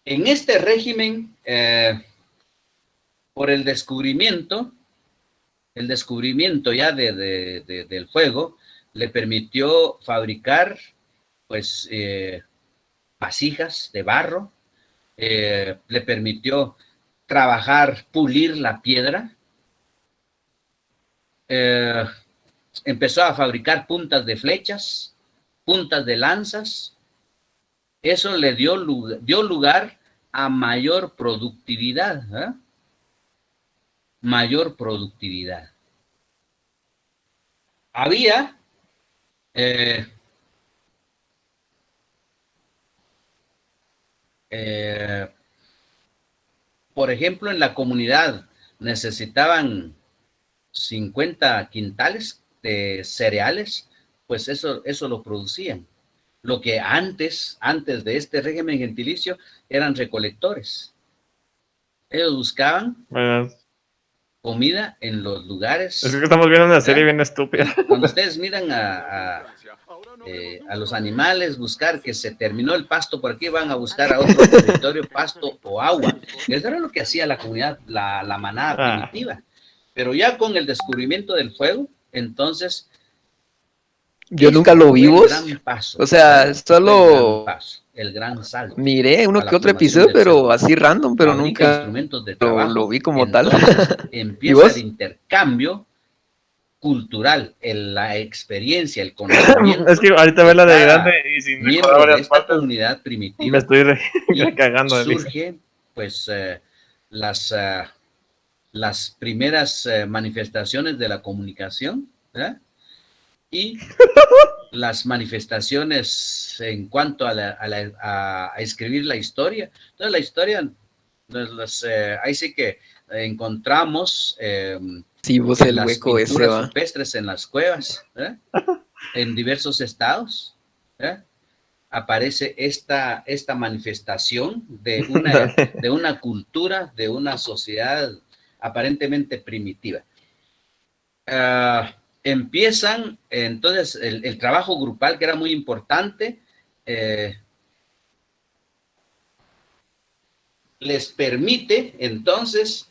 En este régimen, por el descubrimiento ya del fuego, le permitió fabricar, pues, vasijas de barro, le permitió trabajar, pulir la piedra, empezó a fabricar puntas de flechas, puntas de lanzas. Eso le dio lugar a mayor productividad, ¿eh? Mayor productividad. había por ejemplo, en la comunidad necesitaban 50 quintales de cereales, pues eso lo producían. Lo que antes de este régimen gentilicio, eran recolectores. Ellos buscaban Bueno, comida en los lugares. es que estamos viendo una serie bien estúpida. Cuando ustedes miran a los animales, buscar que se terminó el pasto por aquí, van a buscar a otro territorio pasto o agua. Eso era lo que hacía la comunidad, la manada primitiva. Pero ya con el descubrimiento del fuego, entonces... Yo nunca lo vi, vos. O sea, solo el gran salto. Miré uno que otro episodio, pero así random, pero nunca lo vi como tal. Empieza el intercambio cultural, la experiencia, el conocimiento. Es que ahorita ve la de grande y sin miembro de esta comunidad primitiva. Me estoy cagando. Surge, pues, las primeras manifestaciones de la comunicación, ¿verdad? Y las manifestaciones en cuanto a escribir la historia. Entonces, la historia, ahí sí que encontramos sí, vos el las hueco pinturas ese, rupestres en las cuevas, en diversos estados. Aparece esta manifestación de una cultura, de una sociedad aparentemente primitiva. Empiezan, entonces, el trabajo grupal, que era muy importante, les permite entonces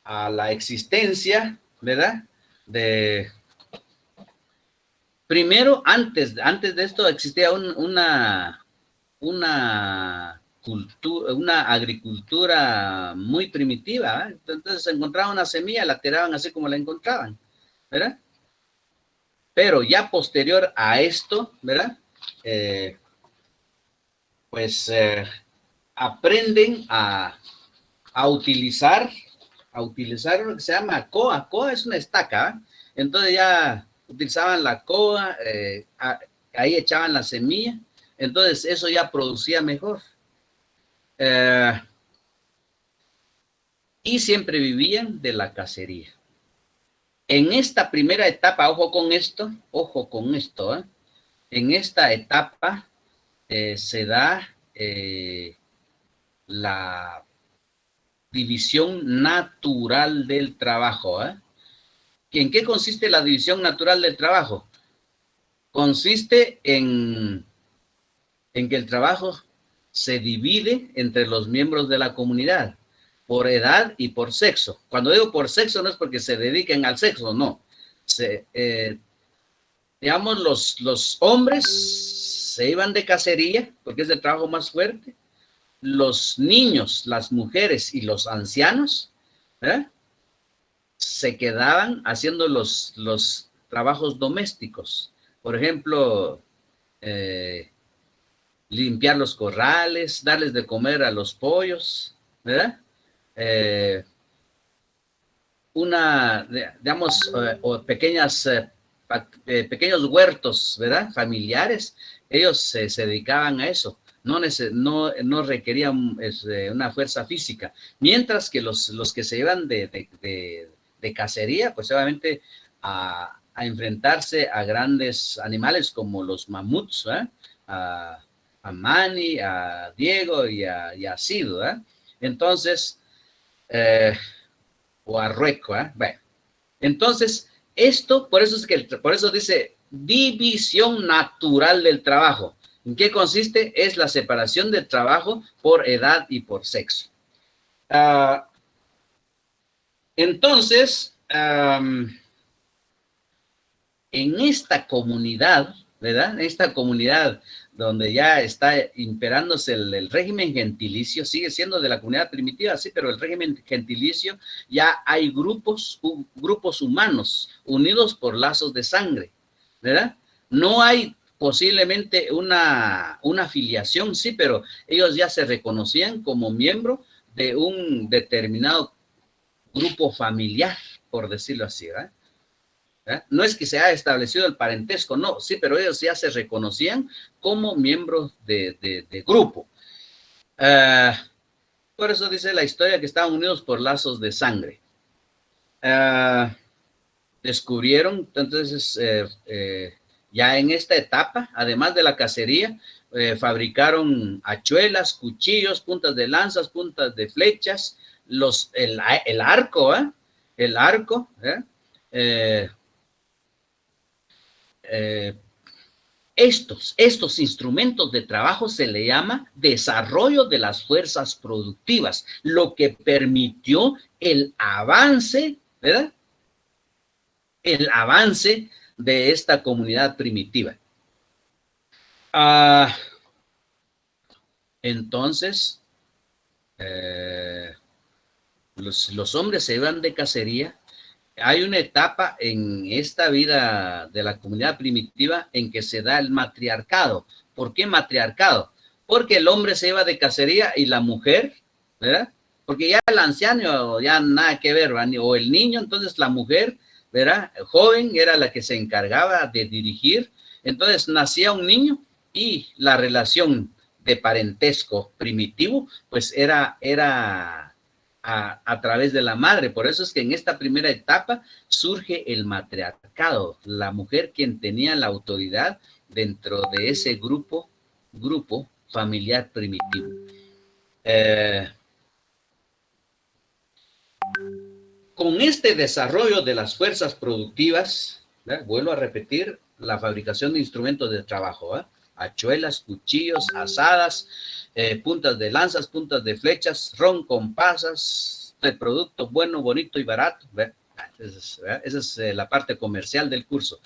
a la existencia, ¿verdad? Primero, antes de esto existía una agricultura muy primitiva, ¿eh? Entonces se encontraba una semilla, la tiraban así como la encontraban, ¿verdad? Pero ya posterior a esto, ¿verdad? Aprenden a utilizar lo que se llama coa. Coa es una estaca, ¿eh? Entonces ya utilizaban la coa, ahí echaban la semilla, entonces eso ya producía mejor. Y siempre vivían de la cacería. En esta primera etapa, ojo con esto, ¿eh? En esta etapa se da la división natural del trabajo, ¿eh? ¿En qué consiste la división natural del trabajo? Consiste en que el trabajo se divide entre los miembros de la comunidad por edad y por sexo. Cuando digo por sexo no es porque se dediquen al sexo, no. Digamos, los hombres se iban de cacería porque es el trabajo más fuerte. Los niños, las mujeres y los ancianos se quedaban haciendo los trabajos domésticos. Por ejemplo, limpiar los corrales, darles de comer a los pollos, ¿verdad? Pequeños huertos, ¿verdad? Familiares, ellos se dedicaban a eso. No requerían una fuerza física. Mientras que los que se iban de cacería, pues obviamente a enfrentarse a grandes animales como los mamuts, ¿eh? A Manny, a Diego y a Cido, ¿eh? Entonces, o a Rueco, ¿eh? Bueno, entonces, por eso dice división natural del trabajo. ¿En qué consiste? Es la separación del trabajo por edad y por sexo. Entonces, en esta comunidad, ¿verdad? Esta comunidad donde ya está imperándose el régimen gentilicio, sigue siendo de la comunidad primitiva, sí, pero el régimen gentilicio ya hay grupos humanos unidos por lazos de sangre, ¿verdad? No hay posiblemente una afiliación, sí, pero ellos ya se reconocían como miembro de un determinado grupo familiar, por decirlo así, ¿verdad? No es que se haya establecido el parentesco, no, sí, pero ellos ya se reconocían como miembros de grupo. Por eso dice la historia que estaban unidos por lazos de sangre. Descubrieron, entonces, ya en esta etapa, además de la cacería, fabricaron hachuelas, cuchillos, puntas de lanzas, puntas de flechas, el arco, el arco, estos instrumentos de trabajo se le llama desarrollo de las fuerzas productivas, lo que permitió el avance, ¿verdad? El avance de esta comunidad primitiva. Entonces, los hombres se iban de cacería. Hay una etapa en esta vida de la comunidad primitiva en que se da el matriarcado. ¿Por qué matriarcado? Porque el hombre se iba de cacería y la mujer, ¿verdad? Porque ya el anciano ya nada que ver, ¿verdad? O el niño, entonces la mujer, ¿verdad? Joven era la que se encargaba de dirigir. Entonces nacía un niño y la relación de parentesco primitivo, pues era a través de la madre. Por eso es que en esta primera etapa surge el matriarcado, la mujer quien tenía la autoridad dentro de ese grupo familiar primitivo. Con este desarrollo de las fuerzas productivas, ¿verdad? Vuelvo a repetir, la fabricación de instrumentos de trabajo, ¿verdad? Hachuelas, cuchillos, azadas, puntas de lanzas, puntas de flechas, ron con pasas, de producto bueno, bonito y barato. Esa es la parte comercial del curso.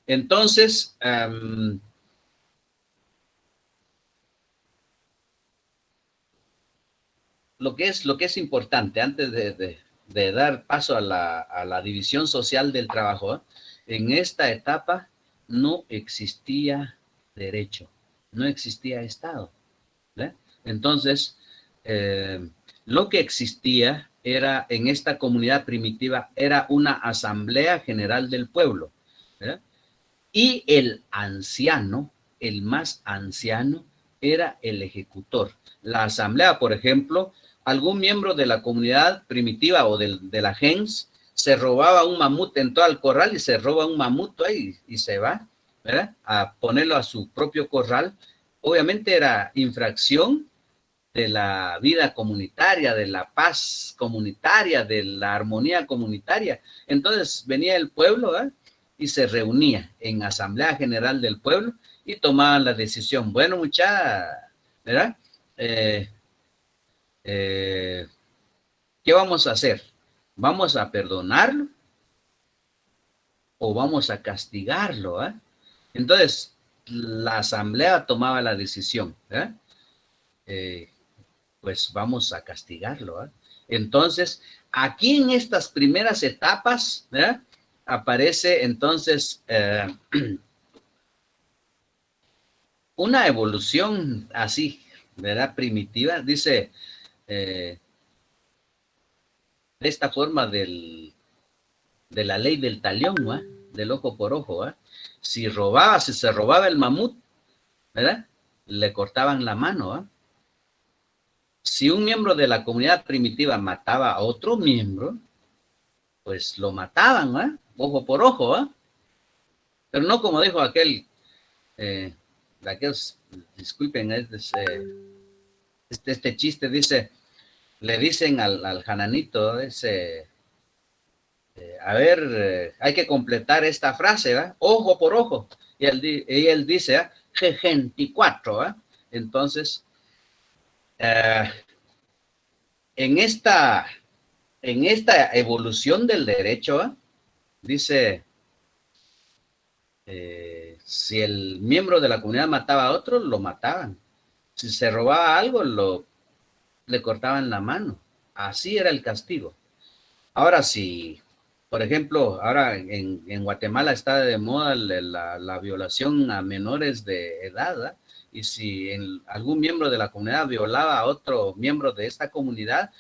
Entonces, lo que es importante, antes de dar paso a la división social del trabajo, en esta etapa no existía derecho, no existía Estado. Entonces, lo que existía era, en esta comunidad primitiva, era una asamblea general del pueblo, ¿verdad? Y el anciano, el más anciano, era el ejecutor. La asamblea, por ejemplo, algún miembro de la comunidad primitiva o de la gens se robaba un mamut, entró al corral y se roba un mamut ahí y se va, ¿verdad? A ponerlo a su propio corral. Obviamente era infracción de la vida comunitaria, de la paz comunitaria, de la armonía comunitaria. Entonces venía el pueblo, ¿verdad? Y se reunía en Asamblea General del Pueblo y tomaban la decisión. Bueno, muchacha, ¿verdad? ¿Qué vamos a hacer? ¿Vamos a perdonarlo o vamos a castigarlo? Entonces, la asamblea tomaba la decisión. Pues vamos a castigarlo. Entonces, aquí en estas primeras etapas, aparece entonces una evolución así, ¿verdad? Primitiva. Dice, de esta forma de la ley del talión, del ojo por ojo. Si se robaba el mamut, ¿verdad? Le cortaban la mano. Si un miembro de la comunidad primitiva mataba a otro miembro, pues lo mataban, ojo por ojo. Pero no como dijo aquel, disculpen, este chiste, dice, le dicen al jananito, a ver, hay que completar esta frase, ojo por ojo. Y él dice, G24, Entonces, en esta evolución del derecho, dice, si el miembro de la comunidad mataba a otro, lo mataban. Si se robaba algo, le cortaban la mano. Así era el castigo. Ahora, si, por ejemplo, ahora en Guatemala está de moda la violación a menores de edad, y si algún miembro de la comunidad violaba a otro miembro de esta comunidad,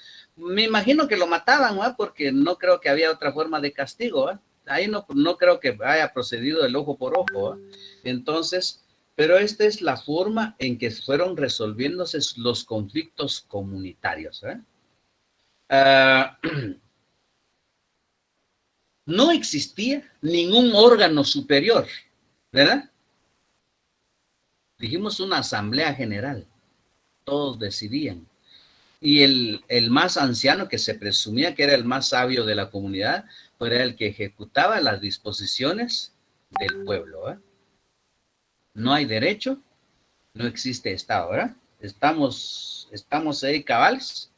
me imagino que lo mataban, ¿va? Porque no creo que había otra forma de castigo, ¿va? Ahí no creo que haya procedido el ojo por ojo, ¿va? Entonces, pero esta es la forma en que fueron resolviéndose los conflictos comunitarios, ¿eh? No existía ningún órgano superior, ¿verdad? Dijimos una asamblea general, todos decidían. Y el más anciano, que se presumía que era el más sabio de la comunidad, pues era el que ejecutaba las disposiciones del pueblo, ¿eh? No hay derecho, no existe Estado, ¿verdad? Estamos ahí cabales.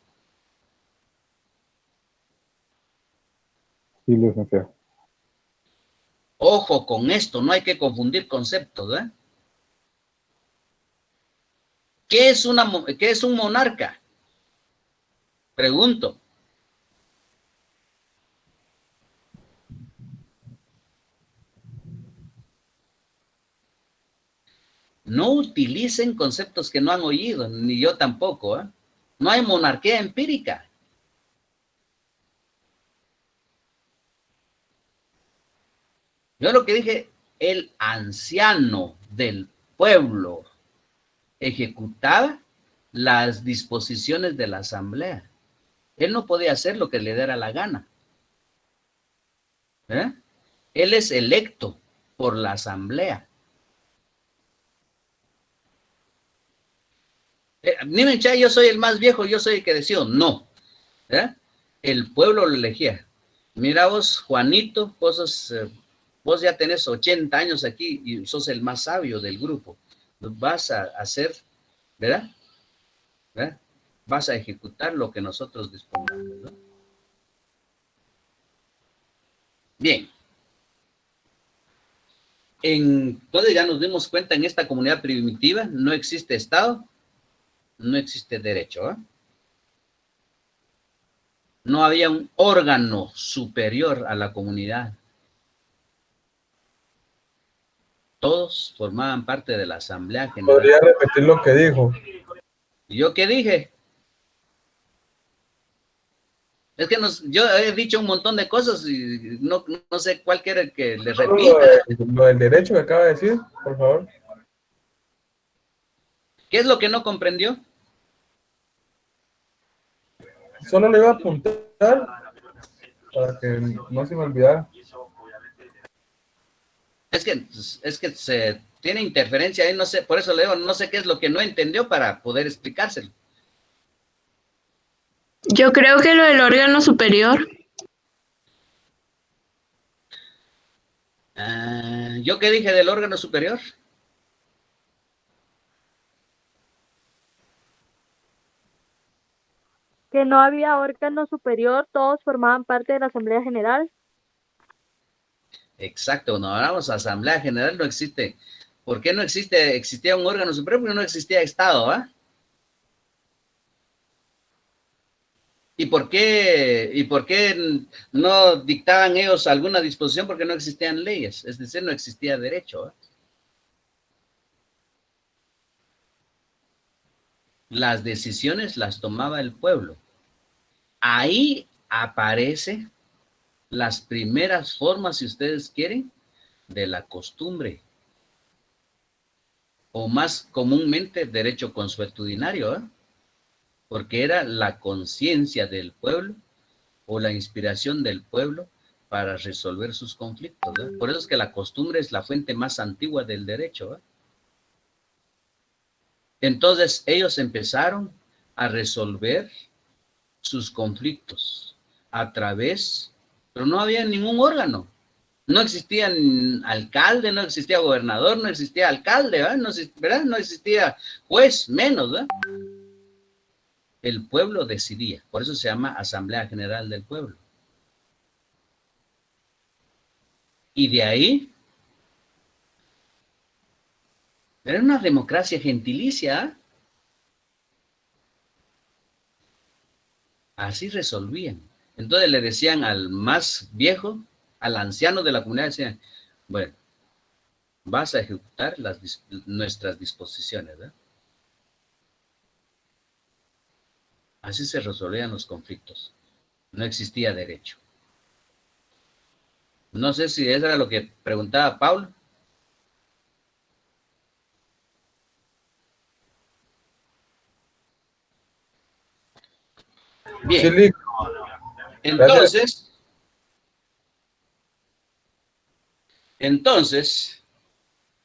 Sí, licenciado. Ojo con esto, no hay que confundir conceptos, ¿verdad? ¿Qué es un monarca? Pregunto. No utilicen conceptos que no han oído, ni yo tampoco, ¿eh? No hay monarquía empírica. Yo lo que dije, el anciano del pueblo ejecutaba las disposiciones de la asamblea. Él no podía hacer lo que le diera la gana. ¿Eh? Él es electo por la asamblea. Ni me eché, yo soy el más viejo, yo soy el que decido. No. ¿Eh? El pueblo lo elegía. Mira vos, Juanito, vos ya tenés 80 años aquí y sos el más sabio del grupo. Vas a hacer, ¿verdad? ¿Verdad? Vas a ejecutar lo que nosotros dispongamos, ¿no? Bien. Entonces ya nos dimos cuenta, en esta comunidad primitiva no existe Estado, no existe derecho, ¿eh? No había un órgano superior a la comunidad. Todos formaban parte de la Asamblea General. ¿Podría repetir lo que dijo? ¿Y yo qué dije? Es que yo he dicho un montón de cosas y no sé cuál quiere que le repita. Lo del derecho que acaba de decir, por favor. ¿Qué es lo que no comprendió? Solo le iba a apuntar para que no se me olvidara. Es que se tiene interferencia ahí, no sé, por eso le digo, no sé qué es lo que no entendió para poder explicárselo. Yo creo que lo del órgano superior. ¿Yo qué dije del órgano superior? Que no había órgano superior, todos formaban parte de la Asamblea General. Exacto, cuando hablamos de Asamblea General no existe. ¿Por qué no existe? Existía un órgano superior porque no existía Estado, ¿ah? ¿Y por qué no dictaban ellos alguna disposición? Porque no existían leyes, es decir, no existía derecho, ¿eh? Las decisiones las tomaba el pueblo. Ahí aparecen las primeras formas, si ustedes quieren, de la costumbre. O más comúnmente, derecho consuetudinario, ¿eh? Porque era la conciencia del pueblo o la inspiración del pueblo para resolver sus conflictos, ¿eh? Por eso es que la costumbre es la fuente más antigua del derecho, ¿eh? Entonces, ellos empezaron a resolver sus conflictos a través, pero no había ningún órgano. No existía alcalde, no existía gobernador, no existía alcalde, ¿verdad? No existía juez, menos, ¿verdad? El pueblo decidía, por eso se llama Asamblea General del Pueblo. Y de ahí, era una democracia gentilicia, ¿eh? Así resolvían. Entonces le decían al más viejo, al anciano de la comunidad, decían, bueno, vas a ejecutar nuestras disposiciones, ¿verdad? Así se resolvían los conflictos. No existía derecho. No sé si eso era lo que preguntaba Paulo. Bien. Sí, Lick. Entonces,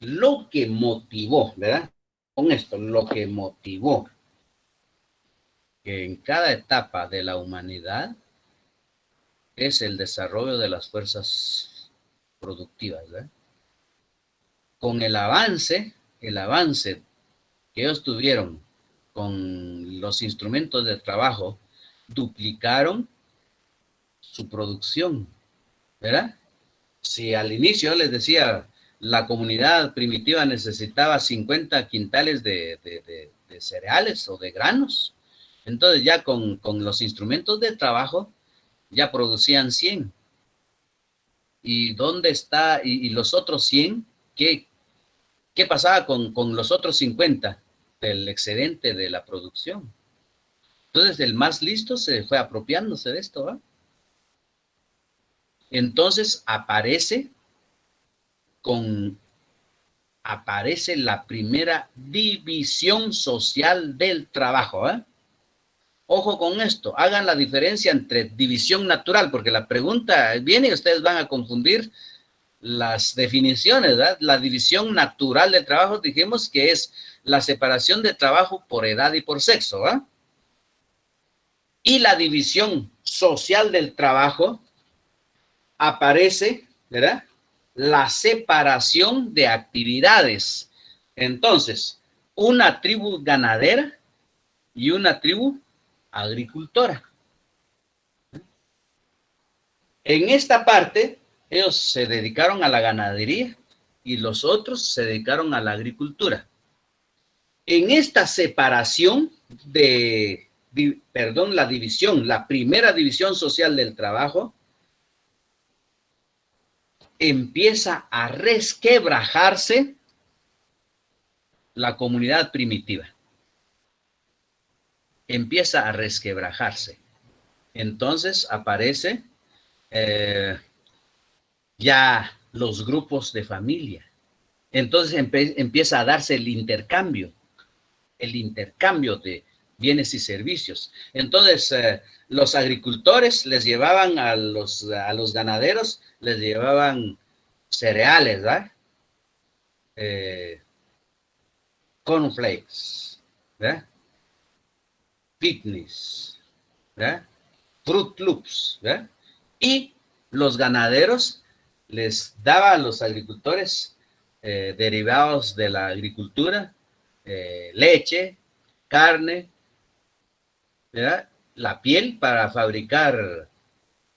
lo que motivó, ¿verdad? Con esto, lo que motivó que en cada etapa de la humanidad es el desarrollo de las fuerzas productivas, ¿verdad? Con el avance que ellos tuvieron con los instrumentos de trabajo, duplicaron su producción, ¿verdad? Si al inicio les decía, la comunidad primitiva necesitaba 50 quintales de cereales o de granos, entonces ya con los instrumentos de trabajo ya producían 100. ¿Y dónde está? ¿Y los otros 100? ¿Qué pasaba con los otros 50 del excedente de la producción? Entonces el más listo se fue apropiándose de esto, ¿va? Entonces aparece la primera división social del trabajo, ¿eh? Ojo con esto, hagan la diferencia entre división natural, porque la pregunta viene y ustedes van a confundir las definiciones, ¿verdad? La división natural del trabajo, dijimos que es la separación de trabajo por edad y por sexo, ¿verdad? Y la división social del trabajo aparece, ¿verdad? La separación de actividades. Entonces, una tribu ganadera y una tribu agricultora. En esta parte, ellos se dedicaron a la ganadería y los otros se dedicaron a la agricultura. En esta separación la división, la primera división social del trabajo, empieza a resquebrajarse la comunidad primitiva. Empieza a resquebrajarse. Entonces aparece ya los grupos de familia. Entonces empieza a darse el intercambio de bienes y servicios. Entonces los agricultores les llevaban a los ganaderos, les llevaban cereales, ¿verdad? Cornflakes, ¿verdad? Fitness, ¿verdad? Fruit Loops, ¿verdad? Y los ganaderos les daban a los agricultores derivados de la agricultura, leche, carne, ¿verdad? La piel para fabricar,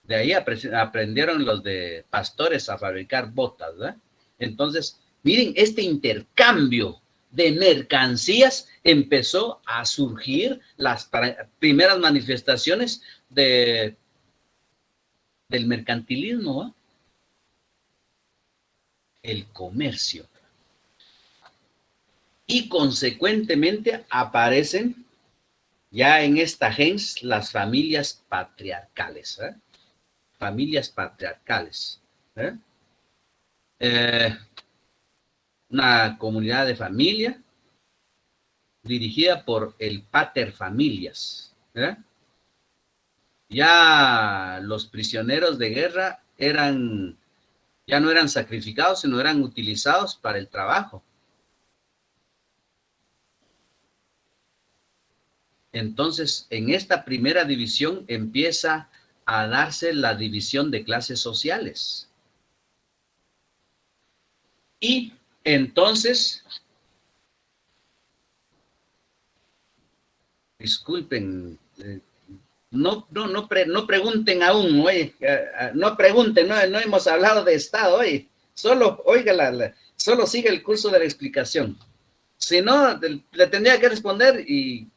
de ahí aprendieron los de pastores a fabricar botas, ¿verdad? Entonces, miren, este intercambio de mercancías empezó a surgir las primeras manifestaciones del mercantilismo, ¿eh? El comercio. Y consecuentemente aparecen ya en esta gens las familias patriarcales, ¿eh? Familias patriarcales, ¿eh? Una comunidad de familia dirigida por el pater familias, ¿eh? Ya los prisioneros de guerra ya no eran sacrificados, sino eran utilizados para el trabajo. Entonces, en esta primera división empieza a darse la división de clases sociales. Y entonces, disculpen, no pregunten aún, oye, no pregunten, no hemos hablado de Estado hoy, solo, oiga, solo sigue el curso de la explicación. Si no, le tendría que responder y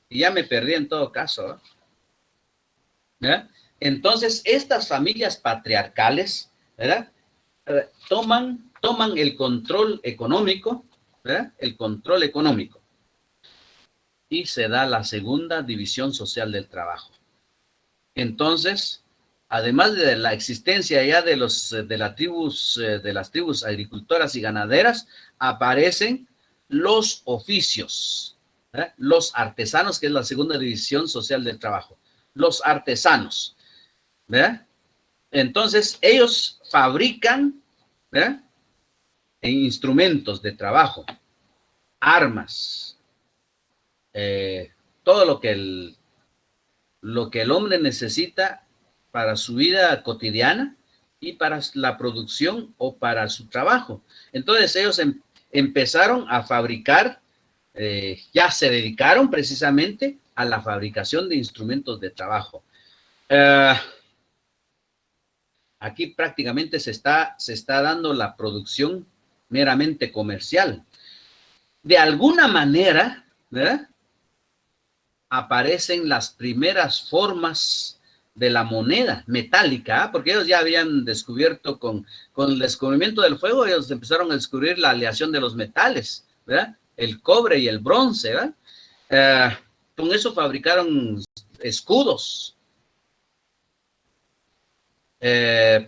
ya me perdí en todo caso, ¿verdad? Entonces, estas familias patriarcales, ¿verdad? Toman el control económico, ¿verdad? El control económico. y se da la segunda división social del trabajo. Entonces, además de la existencia ya de las tribus agricultoras y ganaderas, aparecen los oficios, ¿verdad? Los artesanos, que es la segunda división social del trabajo. Los artesanos, ¿verdad? Entonces, ellos fabrican, ¿verdad?, instrumentos de trabajo, armas, todo lo que el hombre necesita para su vida cotidiana y para la producción o para su trabajo. Entonces ellos empezaron a fabricar, ya se dedicaron precisamente a la fabricación de instrumentos de trabajo. Aquí prácticamente se está dando la producción meramente comercial. De alguna manera, ¿verdad?, aparecen las primeras formas de la moneda metálica, porque ellos ya habían descubierto con el descubrimiento del fuego, ellos empezaron a descubrir la aleación de los metales, ¿verdad?, el cobre y el bronce, ¿verdad? Con eso fabricaron escudos,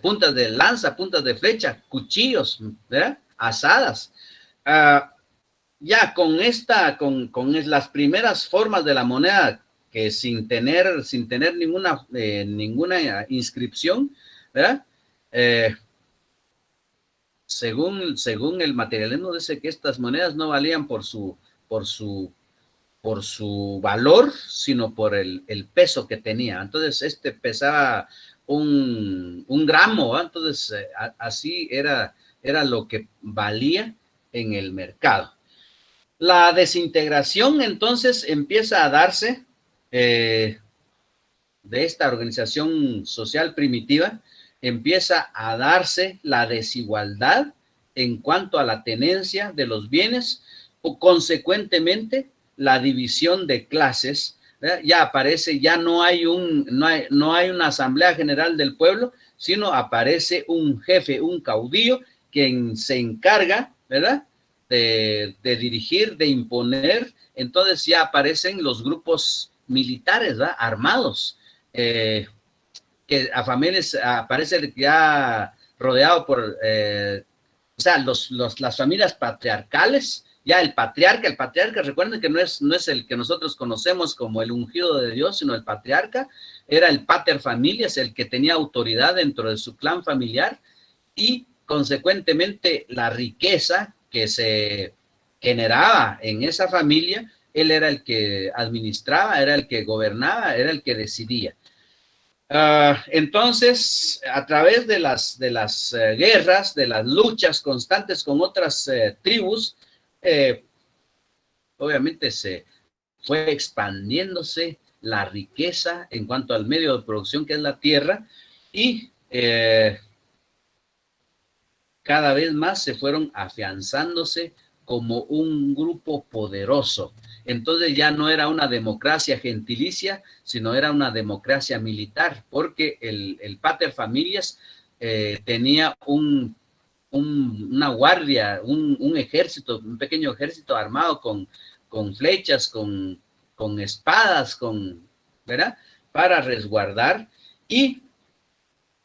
puntas de lanza, puntas de flecha, cuchillos, ¿verdad?, asadas. Ya con las primeras formas de la moneda, que sin tener ninguna inscripción, ¿verdad? Según el materialismo, dice que estas monedas no valían por su valor, sino por el peso que tenía. Entonces, pesaba un gramo, ¿verdad? Entonces, así era lo que valía en el mercado. La desintegración, entonces, empieza a darse de esta organización social primitiva, empieza a darse la desigualdad en cuanto a la tenencia de los bienes, o consecuentemente la división de clases, ¿verdad? Ya aparece, ya no hay una asamblea general del pueblo, sino aparece un jefe, un caudillo, quien se encarga, ¿verdad?, de dirigir, de imponer. Entonces ya aparecen los grupos militares, ¿verdad?, armados, que a familias aparece ya rodeado por, o sea, las familias patriarcales. Ya el patriarca, recuerden que no es el que nosotros conocemos como el ungido de Dios, sino el patriarca era el pater familias, el que tenía autoridad dentro de su clan familiar, y consecuentemente la riqueza que se generaba en esa familia, él era el que administraba, era el que gobernaba, era el que decidía. Entonces, a través de las guerras, de las luchas constantes con otras tribus, obviamente se fue expandiéndose la riqueza en cuanto al medio de producción, que es la tierra, y cada vez más se fueron afianzándose como un grupo poderoso. Entonces ya no era una democracia gentilicia, sino era una democracia militar, porque el pater familias tenía una guardia, un ejército, un pequeño ejército armado con flechas, con espadas, ¿verdad?, para resguardar, y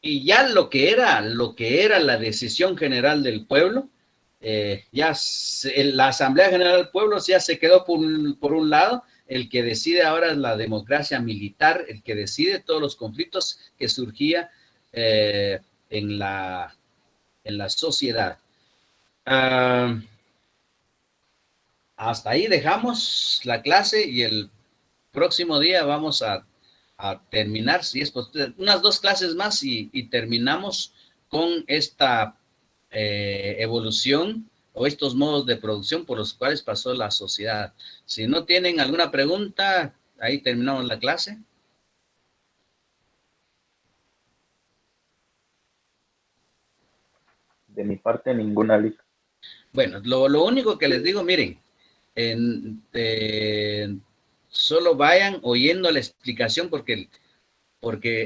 ya lo que era la decisión general del pueblo, la Asamblea General del Pueblo ya se quedó por un lado. El que decide ahora es la democracia militar, el que decide todos los conflictos que surgía en la sociedad. Hasta ahí dejamos la clase, y el próximo día vamos a terminar, si es posible, unas 2 clases más, y terminamos con esta evolución o estos modos de producción por los cuales pasó la sociedad. Si no tienen alguna pregunta, ahí terminamos la clase. De mi parte, ninguna, Lic. Bueno, lo único que les digo, miren, solo vayan oyendo la explicación, porque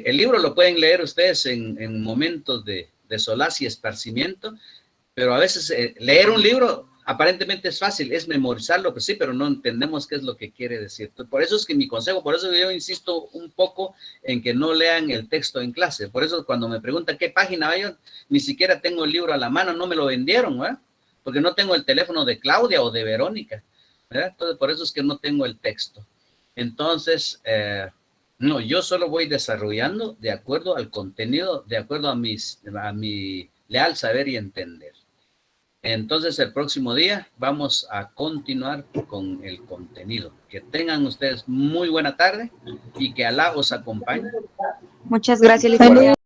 el libro lo pueden leer ustedes en momentos de solaz y esparcimiento, pero a veces leer un libro Aparentemente es fácil, es memorizarlo, pues sí, pero no entendemos qué es lo que quiere decir. Por eso es que mi consejo, por eso yo insisto un poco en que no lean el texto en clase. Por eso cuando me preguntan qué página va, yo ni siquiera tengo el libro a la mano, no me lo vendieron, ¿verdad? Porque no tengo el teléfono de Claudia o de Verónica, ¿verdad? Entonces, por eso es que no tengo el texto. Entonces, no, yo solo voy desarrollando de acuerdo al contenido, de acuerdo a mi leal saber y entender. Entonces, el próximo día vamos a continuar con el contenido. Que tengan ustedes muy buena tarde y que Alá os acompañe. Muchas gracias, licenciado.